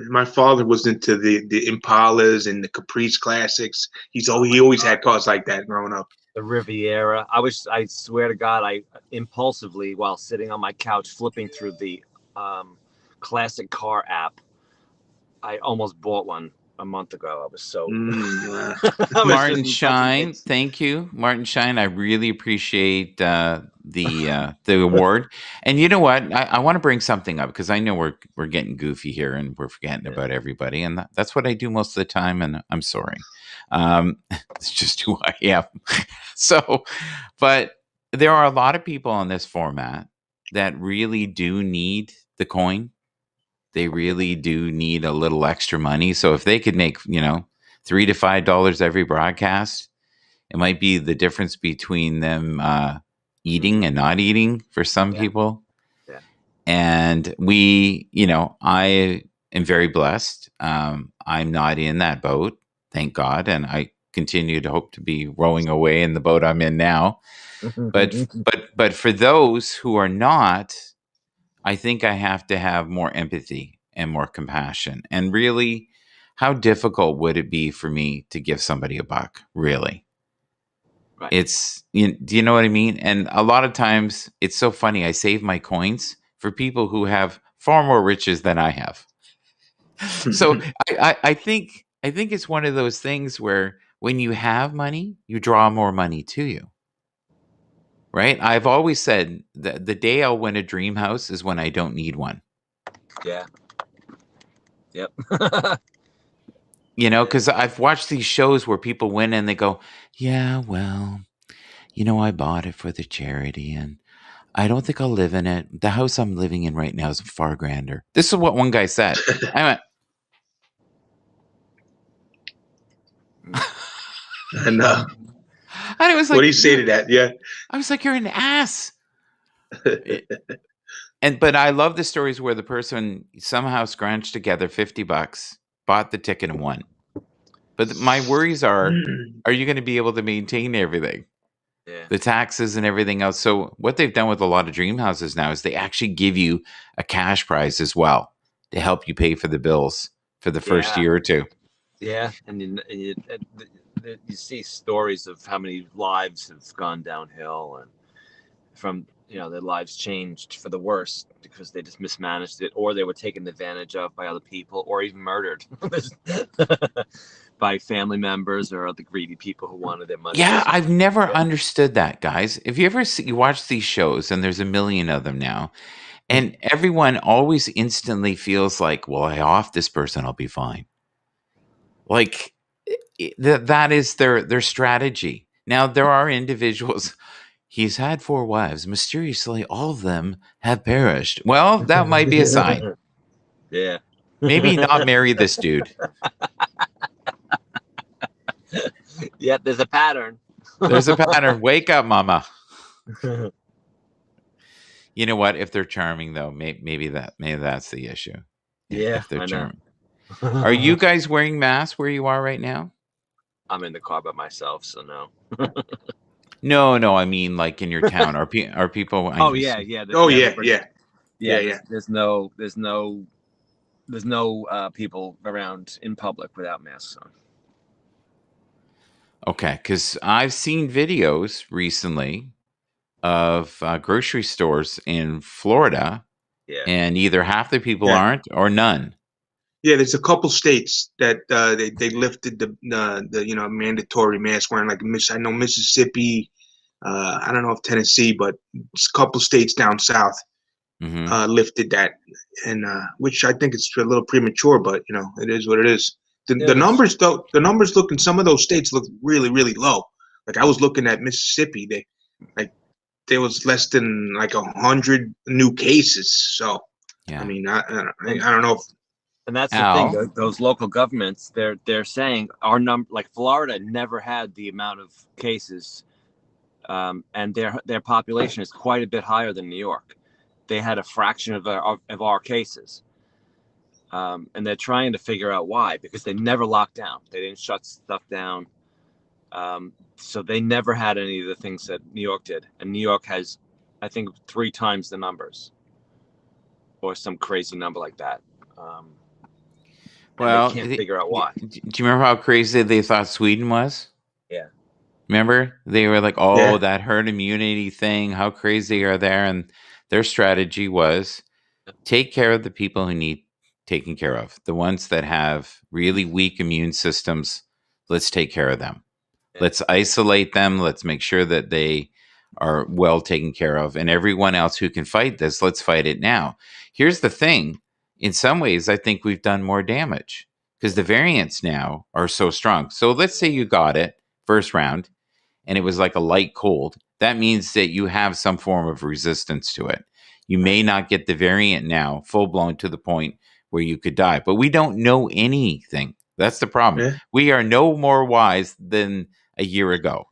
my father was into the Impalas and the Caprice classics. He always had cars like that growing up. The Riviera. I swear to God, I impulsively, while sitting on my couch flipping through the classic car app, I almost bought one a month ago. I was so Wow. I was Martin just- Shine, thank you, Martin Shine. I really appreciate the award. And you know what? I want to bring something up because I know we're getting goofy here and we're forgetting about everybody, and that's what I do most of the time. And I'm sorry, it's just who I am. So, but there are a lot of people on this format that really do need the coin. They really do need a little extra money. So if they could make, $3 to $5 every broadcast, it might be the difference between them eating and not eating for some people. Yeah. And I am very blessed. I'm not in that boat, thank God. And I continue to hope to be rowing away in the boat I'm in now. But for those who are not, I think I have to have more empathy and more compassion. And really, how difficult would it be for me to give somebody a buck? Really? Right. Do you know what I mean? And a lot of times it's so funny. I save my coins for people who have far more riches than I have. So I think it's one of those things where when you have money, you draw more money to you. right? I've always said that the day I'll win a dream house is when I don't need one. Yeah. Yep. You know, because I've watched these shows where people win and they go, yeah, well, you know, I bought it for the charity and I don't think I'll live in it. The house I'm living in right now is far grander. This is what one guy said. I went, And and it was like, what do you say to that? Yeah. I was like, you're an ass. But I love the stories where the person somehow scrunched together $50, bought the ticket and won. But my worries are you going to be able to maintain everything? Yeah. The taxes and everything else. So what they've done with a lot of dream houses now is they actually give you a cash prize as well to help you pay for the bills for the first year or two. Yeah, and you see stories of how many lives have gone downhill, and from their lives changed for the worse because they just mismanaged it, or they were taken advantage of by other people, or even murdered by family members or other greedy people who wanted their money. Yeah, I've never understood that, guys. If you ever you watch these shows, and there's a million of them now, and everyone always instantly feels like, well, I off this person, I'll be fine. Like that is their strategy. Now there are individuals. He's had 4 wives. Mysteriously, all of them have perished. Well, that might be a sign. Yeah. Maybe not marry this dude. Yeah, there's a pattern. There's a pattern. Wake up, mama. You know what? If they're charming, though, maybe that's the issue. Yeah, if they're I know. charming. Are you guys wearing masks where you are right now? I'm in the car by myself, so no. No. I mean, like in your town, are people? Oh yeah. Yeah. There's no people around in public without masks on. Okay, because I've seen videos recently of grocery stores in Florida, and either half the people aren't or none. Yeah, there's a couple states that they lifted the mandatory mask wearing. Like I know Mississippi, I don't know if Tennessee, but it's a couple states down south lifted that, and which I think it's a little premature, but it is what it is. The numbers though, the look in some of those states look really, really low. Like I was looking at Mississippi, there was less than 100 new cases. So I mean, I don't know if. And that's the thing. Those local governments, they're saying our number, like Florida, never had the amount of cases, and their population is quite a bit higher than New York. They had a fraction of our cases, and they're trying to figure out why, because they never locked down. They didn't shut stuff down, so they never had any of the things that New York did. And New York has, I think, 3 times the numbers, or some crazy number like that. Well, they can't figure out why. Do you remember how crazy they thought Sweden was? Yeah. Remember? They were like, that herd immunity thing. How crazy are they? And their strategy was take care of the people who need taken care of. The ones that have really weak immune systems, let's take care of them. Yeah. Let's isolate them. Let's make sure that they are well taken care of. And everyone else who can fight this, let's fight it now. Here's the thing. In some ways, I think we've done more damage because the variants now are so strong. So let's say you got it first round and it was like a light cold. That means that you have some form of resistance to it. You may not get the variant now full blown to the point where you could die, but we don't know anything. That's the problem. Yeah. We are no more wise than a year ago.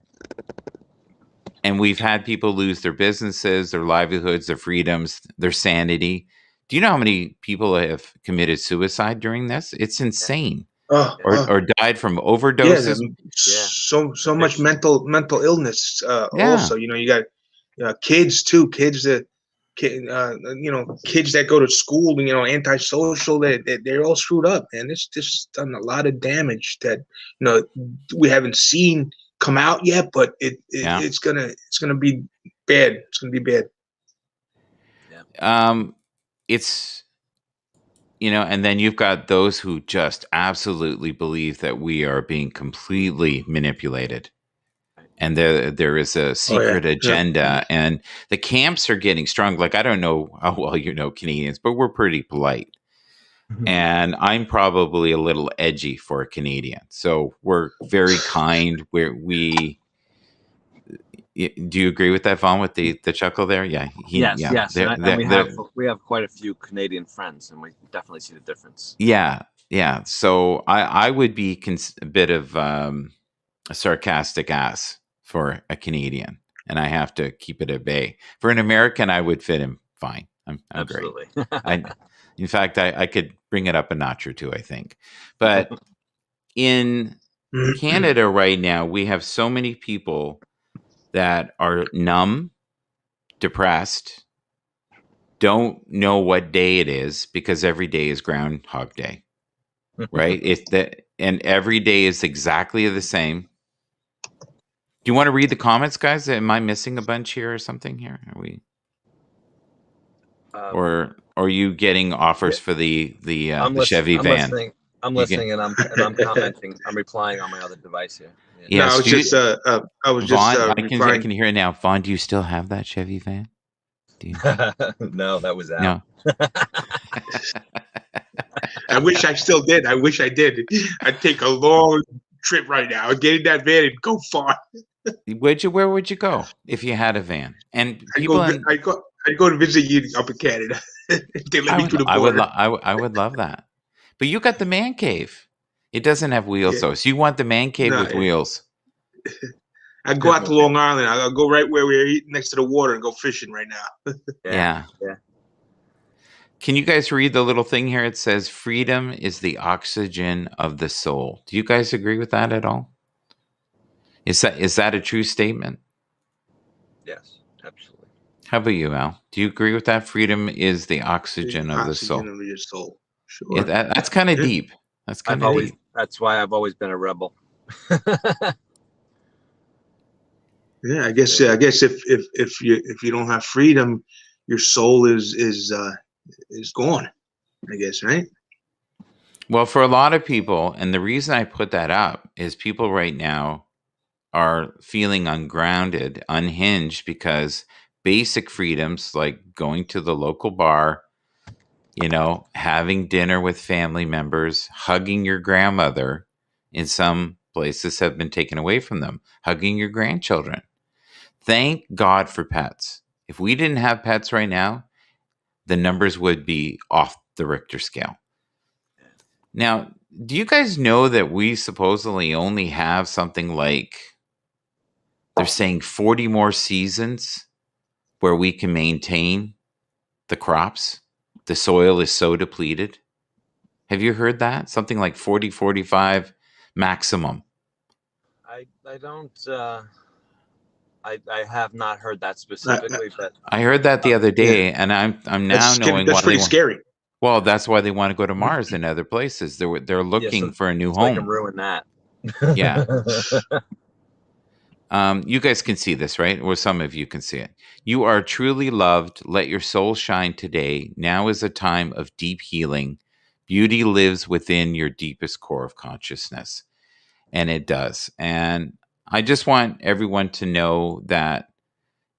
And we've had people lose their businesses, their livelihoods, their freedoms, their sanity. Do you know how many people have committed suicide during this? It's insane. Or died from overdoses. So much mental illness. Also, you got kids too. Kids that go to school. Antisocial. They're all screwed up, and it's just done a lot of damage that we haven't seen come out yet. But it's gonna be bad. It's gonna be bad. Yeah. It's, and then you've got those who just absolutely believe that we are being completely manipulated and there is a secret yeah. agenda, and the camps are getting strong. Like, I don't know how well you know Canadians, but we're pretty polite. And I'm probably a little edgy for a Canadian. So we're very kind. Do you agree with that, Vaughn, with the chuckle there? Yeah. Yes. And we have quite a few Canadian friends, and we definitely see the difference. Yeah. Yeah. So I would be a bit of a sarcastic ass for a Canadian, and I have to keep it at bay. For an American, I would fit him fine. I'm Absolutely. great. In fact, I could bring it up a notch or two, I think. But in Canada right now, we have so many people that are numb, depressed, don't know what day it is because every day is Groundhog Day, right? And every day is exactly the same. Do you want to read the comments, guys? Am I missing a bunch here or something here? Are we? Or are you getting offers for the Chevy van? I'm listening, and I'm commenting. I'm replying on my other device here. Yeah. No, I was just Vaughn, I can hear it now. Vaughn, do you still have that Chevy van? No, that was out. No. I wish I still did. I wish I did. I'd take a long trip right now. Get in that van and go far. Where would you go if you had a van? And I'd go to visit you up in Canada. They let me through the border. I would love that. But you got the man cave. It doesn't have wheels though. So you want the man cave with wheels. I'd go out to Long Island. I'll go right where we're eating next to the water and go fishing right now. Yeah. Can you guys read the little thing here? It says, freedom is the oxygen of the soul. Do you guys agree with that at all? Is that a true statement? Yes, absolutely. How about you, Al? Do you agree with that? Freedom is the oxygen of the soul. Oxygen of your soul. Sure. Yeah, that's kind of deep. That's kind of deep. That's why I've always been a rebel. Yeah, I guess if you don't have freedom, your soul is gone. I guess, right? Well, for a lot of people, and the reason I put that up is people right now are feeling ungrounded, unhinged, because basic freedoms like going to the local bar, having dinner with family members, hugging your grandmother, in some places have been taken away from them, hugging your grandchildren. Thank God for pets. If we didn't have pets right now, the numbers would be off the Richter scale. Now, do you guys know that we supposedly only have something like, they're saying 40 more seasons where we can maintain the crops? The soil is so depleted. Have you heard that? Something like 40, 45 maximum. I don't... I have not heard that specifically, but I heard that the other day, and I'm now knowing that's pretty scary. Well, that's why they want to go to Mars and other places. They're looking for a new home. They can ruin that. Yeah. You guys can see this, right? Or some of you can see it. You are truly loved. Let your soul shine today. Now is a time of deep healing. Beauty lives within your deepest core of consciousness. And it does. And I just want everyone to know that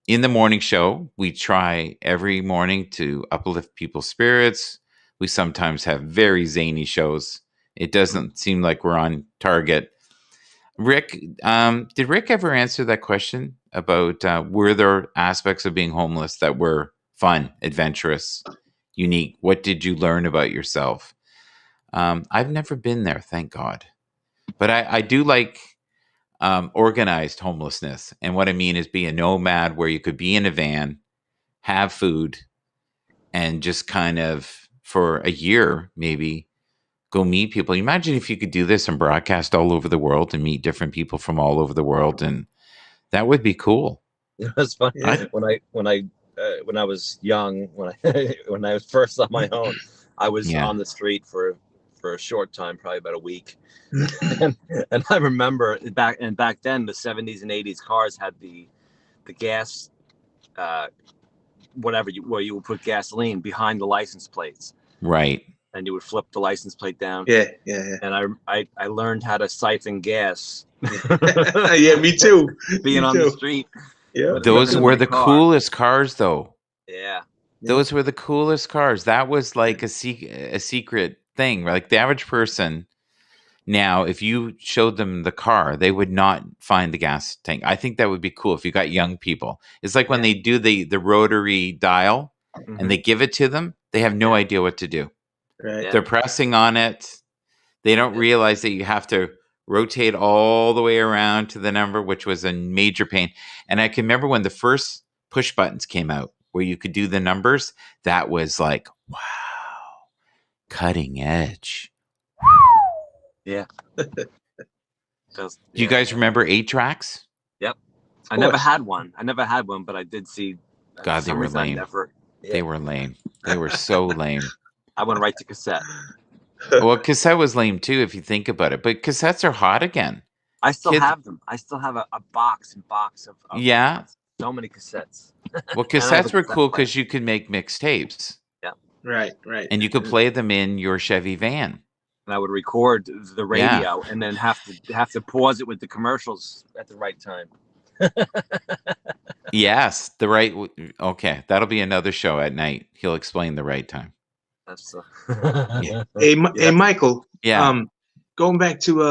in the morning show, we try every morning to uplift people's spirits. We sometimes have very zany shows. It doesn't seem like we're on target. Rick, did Rick ever answer that question about were there aspects of being homeless that were fun, adventurous, unique? What did you learn about yourself? I've never been there, thank God. But I do like organized homelessness. And what I mean is be a nomad where you could be in a van, have food, and just kind of for a year, maybe go meet people. Imagine if you could do this and broadcast all over the world and meet different people from all over the world. And that would be cool. It's funny. When I was young, when I was first on my own, I was on the street for a short time, probably about a week. and I remember back then, the 70s and 80s cars had the gas, where you would put gasoline behind the license plates. Right. and you would flip the license plate down. Yeah, yeah, And I learned how to siphon gas. yeah. Yeah, me too. Being Me on the too. street. Yeah. Those in were my the car. coolest cars, though. Yeah. Those were the coolest cars. That was like a secret thing. Like the average person now, if you showed them the car, they would not find the gas tank. I think that would be cool if you got young people. It's like when they do the rotary dial and they give it to them, they have no idea what to do. Right. Yeah. They're pressing on it. They don't realize that you have to rotate all the way around to the number, which was a major pain. And I can remember when the first push buttons came out where you could do the numbers, that was like, wow, cutting edge. Yeah. Do you guys remember 8-tracks? Yep. I never had one. But I did see. God, for they some were reason I lame. Yeah. They were lame. They were so lame. I went right to cassette. Well, cassette was lame too, if you think about it. But cassettes are hot again. I still Kids- have them. I still have a box of Yeah. so many cassettes. Well, And I have a cassettes were cassette cool player. because you could make mixtapes Right, right. and you could play them in your Chevy van. And I would record the radio and then have to pause it with the commercials at the right time. Yes, okay, that'll be another show at night. He'll explain the right time. That's Hey, Michael. Yeah. Going back to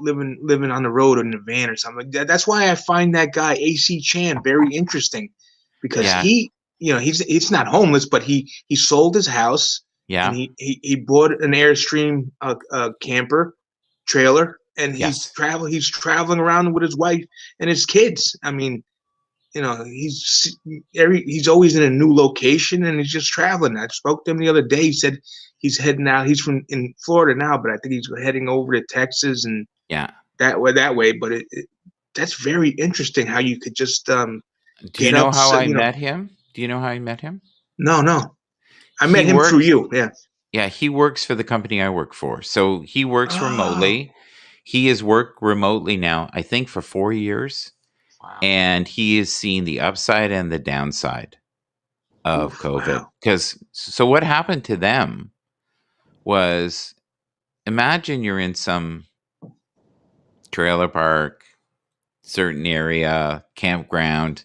living on the road or in a van or something. That's why I find that guy AC Chan very interesting, because he's not homeless, but he sold his house. Yeah. And he bought an Airstream camper trailer, and he's traveling around with his wife and his kids. I mean, he's always in a new location, and he's just traveling. I spoke to him the other day. He said he's heading out. He's in Florida now, but I think he's heading over to Texas and that way. But that's very interesting how you could just Do you know how I met him? Do you know how I met him? No. I met him through you. Yeah. Yeah, he works for the company I work for. So he works remotely. He has worked remotely now, I think, for 4 years. Wow. And he is seeing the upside and the downside of COVID. So what happened to them was, imagine you're in some trailer park, certain area, campground,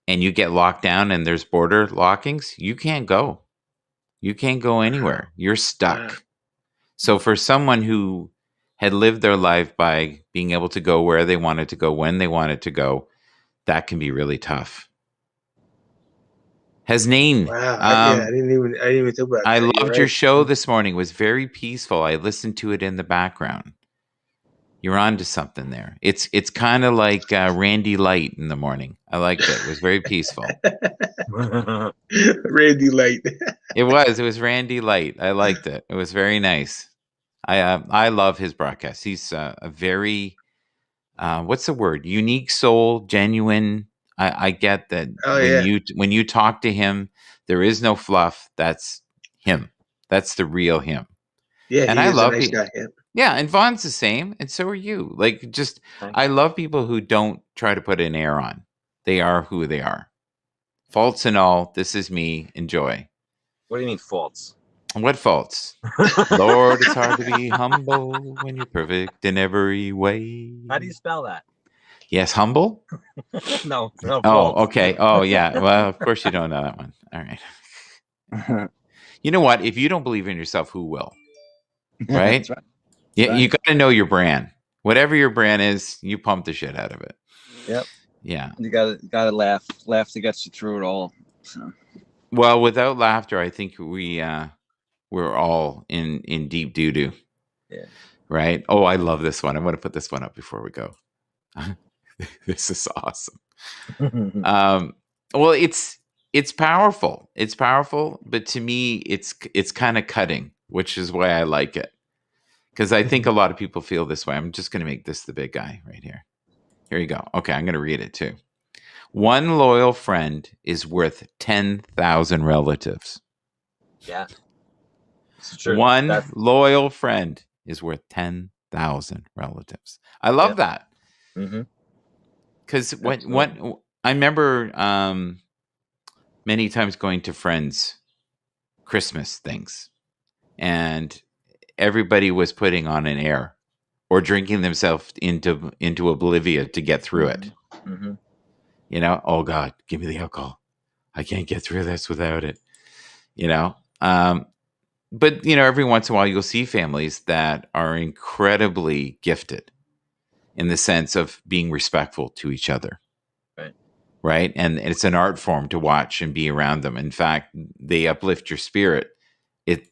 and you get locked down and there's border lockings. You can't go. You can't go anywhere. You're stuck. So for someone who had lived their life by being able to go where they wanted to go, when they wanted to go, that can be really tough. Hasnain. Wow. I didn't even think about that. I loved your show this morning. It was very peaceful. I listened to it in the background. You're onto something there. It's kind of like Randy Light in the morning. I liked it. It was very peaceful. Randy Light. It was Randy Light. I liked it. It was very nice. I love his broadcast. He's a very what's the word? Unique soul, genuine. I get that when you talk to him, there is no fluff. That's him. That's the real him. Yeah, and I love a nice guy. Yeah, and Vaughn's the same, and so are you. Like, I love people who don't try to put an air on. They are who they are. Faults and all, this is me. Enjoy. What do you mean faults? What faults? Lord, it's hard to be humble when you're perfect in every way. How do you spell that? Yes, humble? No. Oh, faults. okay. Oh, yeah. Well, of course you don't know that one. All right. You know what? If you don't believe in yourself, who will? Right? That's right. Yeah, you got to know your brand. Whatever your brand is, you pump the shit out of it. Yep. Yeah. You gotta laugh. Laugh to get you through it all. So. Well, without laughter, I think we're all in deep doo doo. Yeah. Right. Oh, I love this one. I'm going to put this one up before we go. This is awesome. Well, it's powerful. It's powerful, but to me, it's kind of cutting, which is why I like it. Because I think a lot of people feel this way. I'm just going to make this the big guy right here. Here you go. Okay, I'm going to read it too. One loyal friend is worth 10,000 relatives. Yeah. It's true. One loyal friend is worth 10,000 relatives. I love that. Because what I remember many times going to friends' Christmas things. and everybody was putting on an air or drinking themselves into oblivion to get through it. Mm-hmm. You know, oh God, give me the alcohol. I can't get through this without it. You know, but you know, every once in a while you'll see families that are incredibly gifted in the sense of being respectful to each other. Right. And it's an art form to watch and be around them. In fact, they uplift your spirit.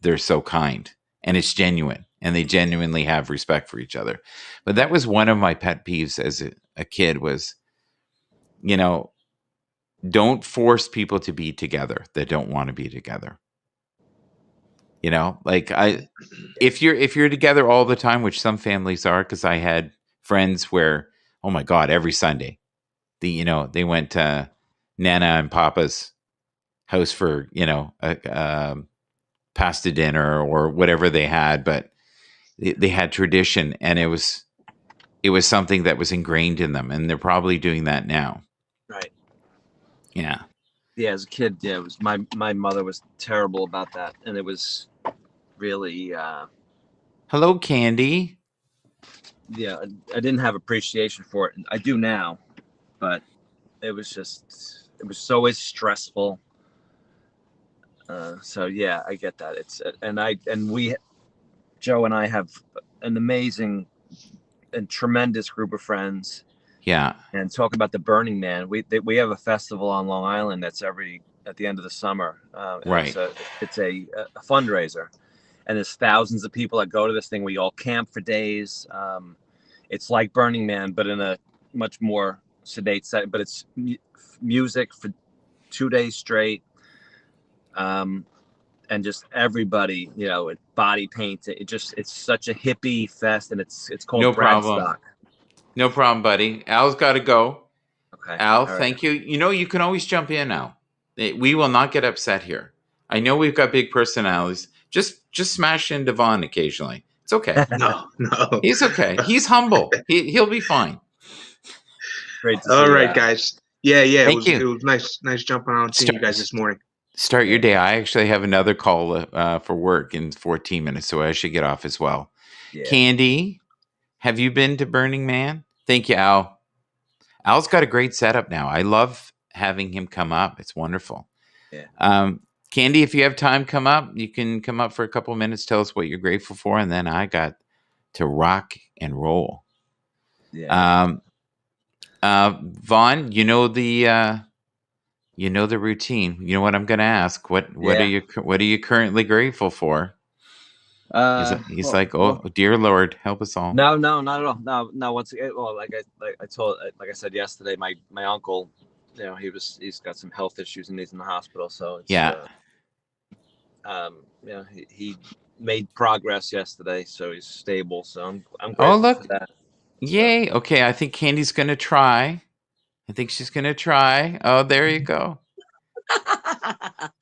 They're so kind and it's genuine and they genuinely have respect for each other. But that was one of my pet peeves as a kid was, you know, don't force people to be together that don't want to be together. You know, like if you're together all the time, which some families are, because I had friends where, oh my God, every Sunday, they went to Nana and Papa's house for, pasta dinner or whatever they had, but they had tradition and it was something that was ingrained in them, and they're probably doing that now. Right. Yeah. Yeah, as a kid, yeah, it was my mother was terrible about that, and it was really hello, Candy. Yeah, I didn't have appreciation for it. I do now, but it was always stressful. So yeah, I get that. Joe and I have an amazing and tremendous group of friends. Yeah. And talk about the Burning Man. We have a festival on Long Island that's at the end of the summer. Right. It's a fundraiser, and there's thousands of people that go to this thing. We all camp for days. It's like Burning Man, but in a much more sedate setting. But it's music for 2 days straight, and just everybody, body paint. It's such a hippie fest, and it's called No Bradstock. problem. No problem, buddy. Al's got to go. Okay. Al, thank you. You can always jump in, Al. We will not get upset here. I know we've got big personalities. Just smash into Vaughn occasionally. It's okay. No. He's okay. He's humble. He'll be fine. Great to see All right, you. guys. Yeah. Thank you. It was nice jumping on and seeing you guys this morning. Start your day. I actually have another call for work in 14 minutes, so I should get off as well. Yeah. Candy, have you been to Burning Man? Thank you, Al. Al's got a great setup now. I love having him come up. It's wonderful. Yeah. Candy, if you have time, come up. You can come up for a couple of minutes, tell us what you're grateful for, and then I got to rock and roll. Yeah. Vaughn, you know the routine. You know what I'm going to ask. What are you currently grateful for? He's like, dear Lord, help us all. No, not at all. No. Once again, like I said yesterday, my uncle, he's got some health issues and he's in the hospital. So it's, he made progress yesterday, so he's stable. So I'm grateful for that. Yay! Okay, I think Candy's gonna try. I think she's gonna try. Oh, there you go.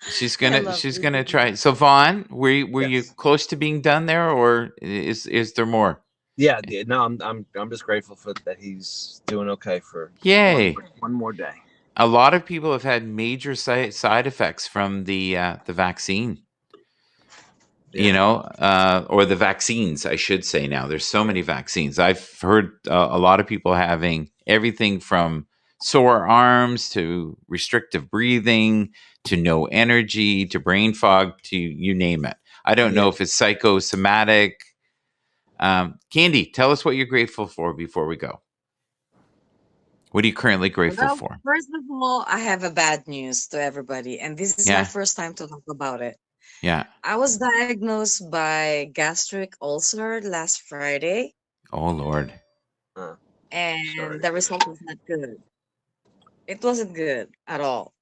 She's gonna try. So Vaughn, were you close to being done there, or is there more? Yeah. No, I'm just grateful for that he's doing okay for one more day. A lot of people have had major side effects from the vaccine. Or the vaccines, I should say. Now there's so many vaccines. I've heard a lot of people having everything from sore arms to restrictive breathing to no energy to brain fog to you name it. I don't know if it's psychosomatic. Candy, tell us what you're grateful for before we go. What are you currently grateful for? First of all, I have a bad news to everybody, and this is my first time to talk about it. Yeah. I was diagnosed by gastric ulcer last Friday. Oh, Lord. And the result was not good. It wasn't good at all.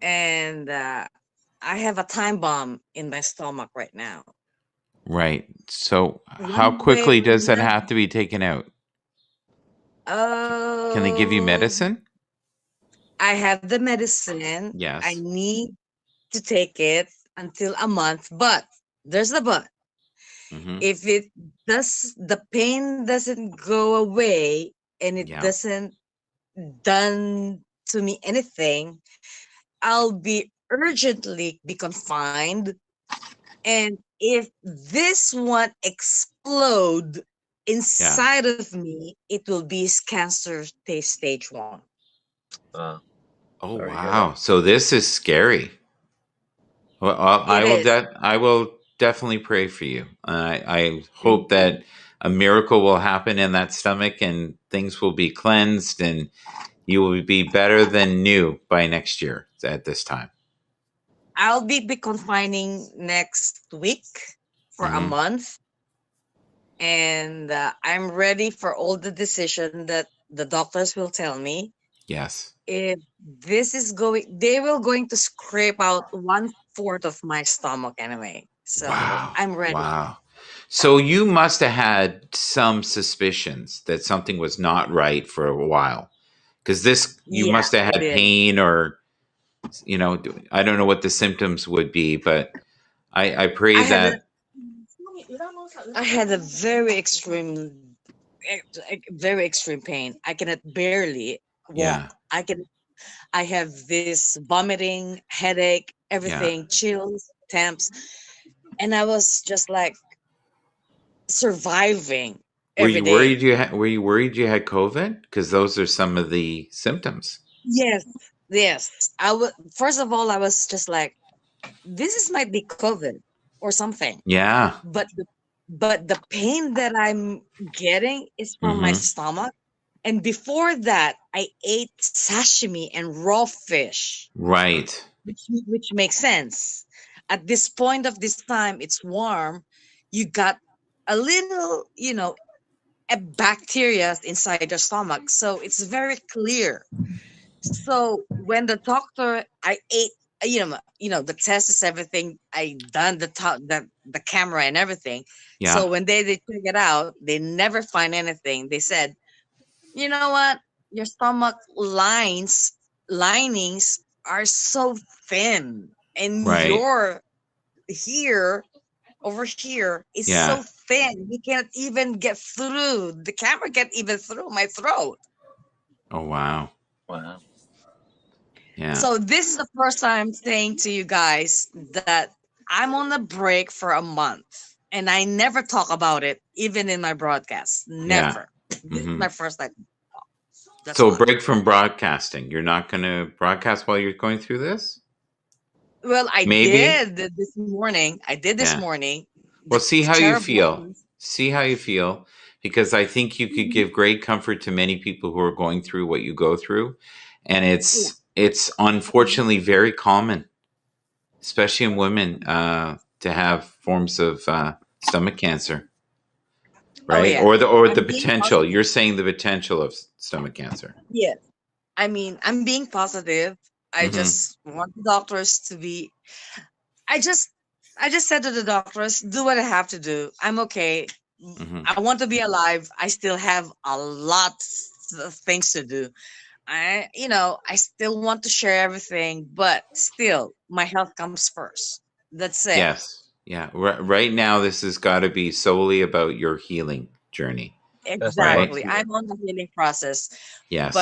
And I have a time bomb in my stomach right now. Right. So how quickly does that have to be taken out? Can they give you medicine? I have the medicine. Yes. I need to take it until a month, but there's the but. Mm-hmm. If the pain doesn't go away and it doesn't done to me anything, I'll be urgently confined, and if this one explode inside of me, it will be cancer stage 1. Uh, Oh, Sorry to hear wow. So this is scary. Well, It is. I will definitely pray for you. I hope that a miracle will happen in that stomach and things will be cleansed and you will be better than new by next year at this time. I'll be confining next week for a Mhm. month, and I'm ready for all the decision that the doctors will tell me. Yes. If this is going, they will going to scrape out 1/4 of my stomach anyway. So Wow. I'm ready. Wow. So you must have had some suspicions that something was not right for a while. Because this, you Yeah, must have I had did. pain or, I don't know what the symptoms would be, but I pray I had a, that, I had a very extreme pain. I cannot barely walk. yeah, I have this vomiting, headache, yeah. everything, chills, temps, and I was just like surviving Were every you day. worried were you worried you had COVID? Because those are some of the symptoms. Yes, yes. I was first of all, I was just like, this is might be COVID or something. Yeah. But the pain that I'm getting is from my Mm-hmm. stomach. And before that, I ate sashimi and raw fish, Right. which makes sense. At this point of this time, it's warm. You got a little, a bacteria inside your stomach, so it's very clear. So when the doctor, I ate, the test is everything. I done the camera and everything. Yeah. So when they check it out, they never find anything. They said, you know what, your stomach linings are so thin, and Right. your here over here is Yeah. so thin. You can't even get through. The camera can't even through my throat. Oh, wow. wow. Yeah. So this is the first time saying to you guys that I'm on a break for a month, and I never talk about it, even in my broadcast. Never. This is Mhm. my first time. That's So why. break from broadcasting. You're not going to broadcast while you're going through this? Well, I Maybe. did this morning. I did this Yeah. morning. Well, see how you terrible feel. news. See how you feel, because I think you could give great comfort to many people who are going through what you go through, and it's unfortunately very common, especially in women, to have forms of stomach cancer, Oh right? yeah. Or the I'm being potential. positive. You're saying the potential of stomach cancer. Yes. I mean, I'm being positive. I Mhm. just want the doctors to be. I just said to the doctors, do what I have to do. I'm okay. Mhm. I want to be alive. I still have a lot of things to do. I still want to share everything, but still, my health comes first. That's it. Yes. Yeah. Right now, this has got to be solely about your healing journey. That's what I'd love to Exactly. hear. I'm on the healing process. Yes.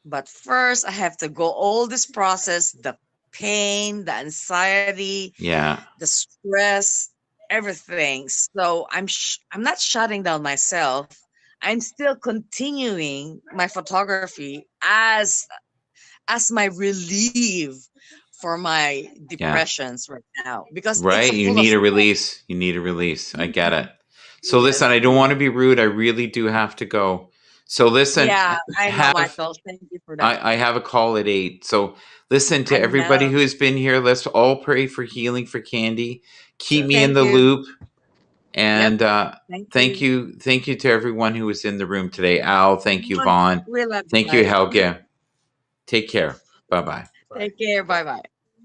But first I have to go all this process, the pain, the anxiety, Yeah. the stress, everything. So I'm not shutting down myself. I'm still continuing my photography as my relief for my depressions right now, because it's Right. a You full of need a stress. release. You need a release. I get it. So listen, I don't want to be rude. I really do have to go. So listen, Yeah, I know, have Michael. Thank you for that. I have a call at 8. So listen to I everybody know. who has been here. Let's all pray for healing for Candy. Keep Yes. me in Thank the you. loop. And Thank you. Thank you to everyone who was in the room today. Al, thank you, We Vaughn. love you Thank you, guys. Helge. Take care. Bye-bye. Take care. Bye bye.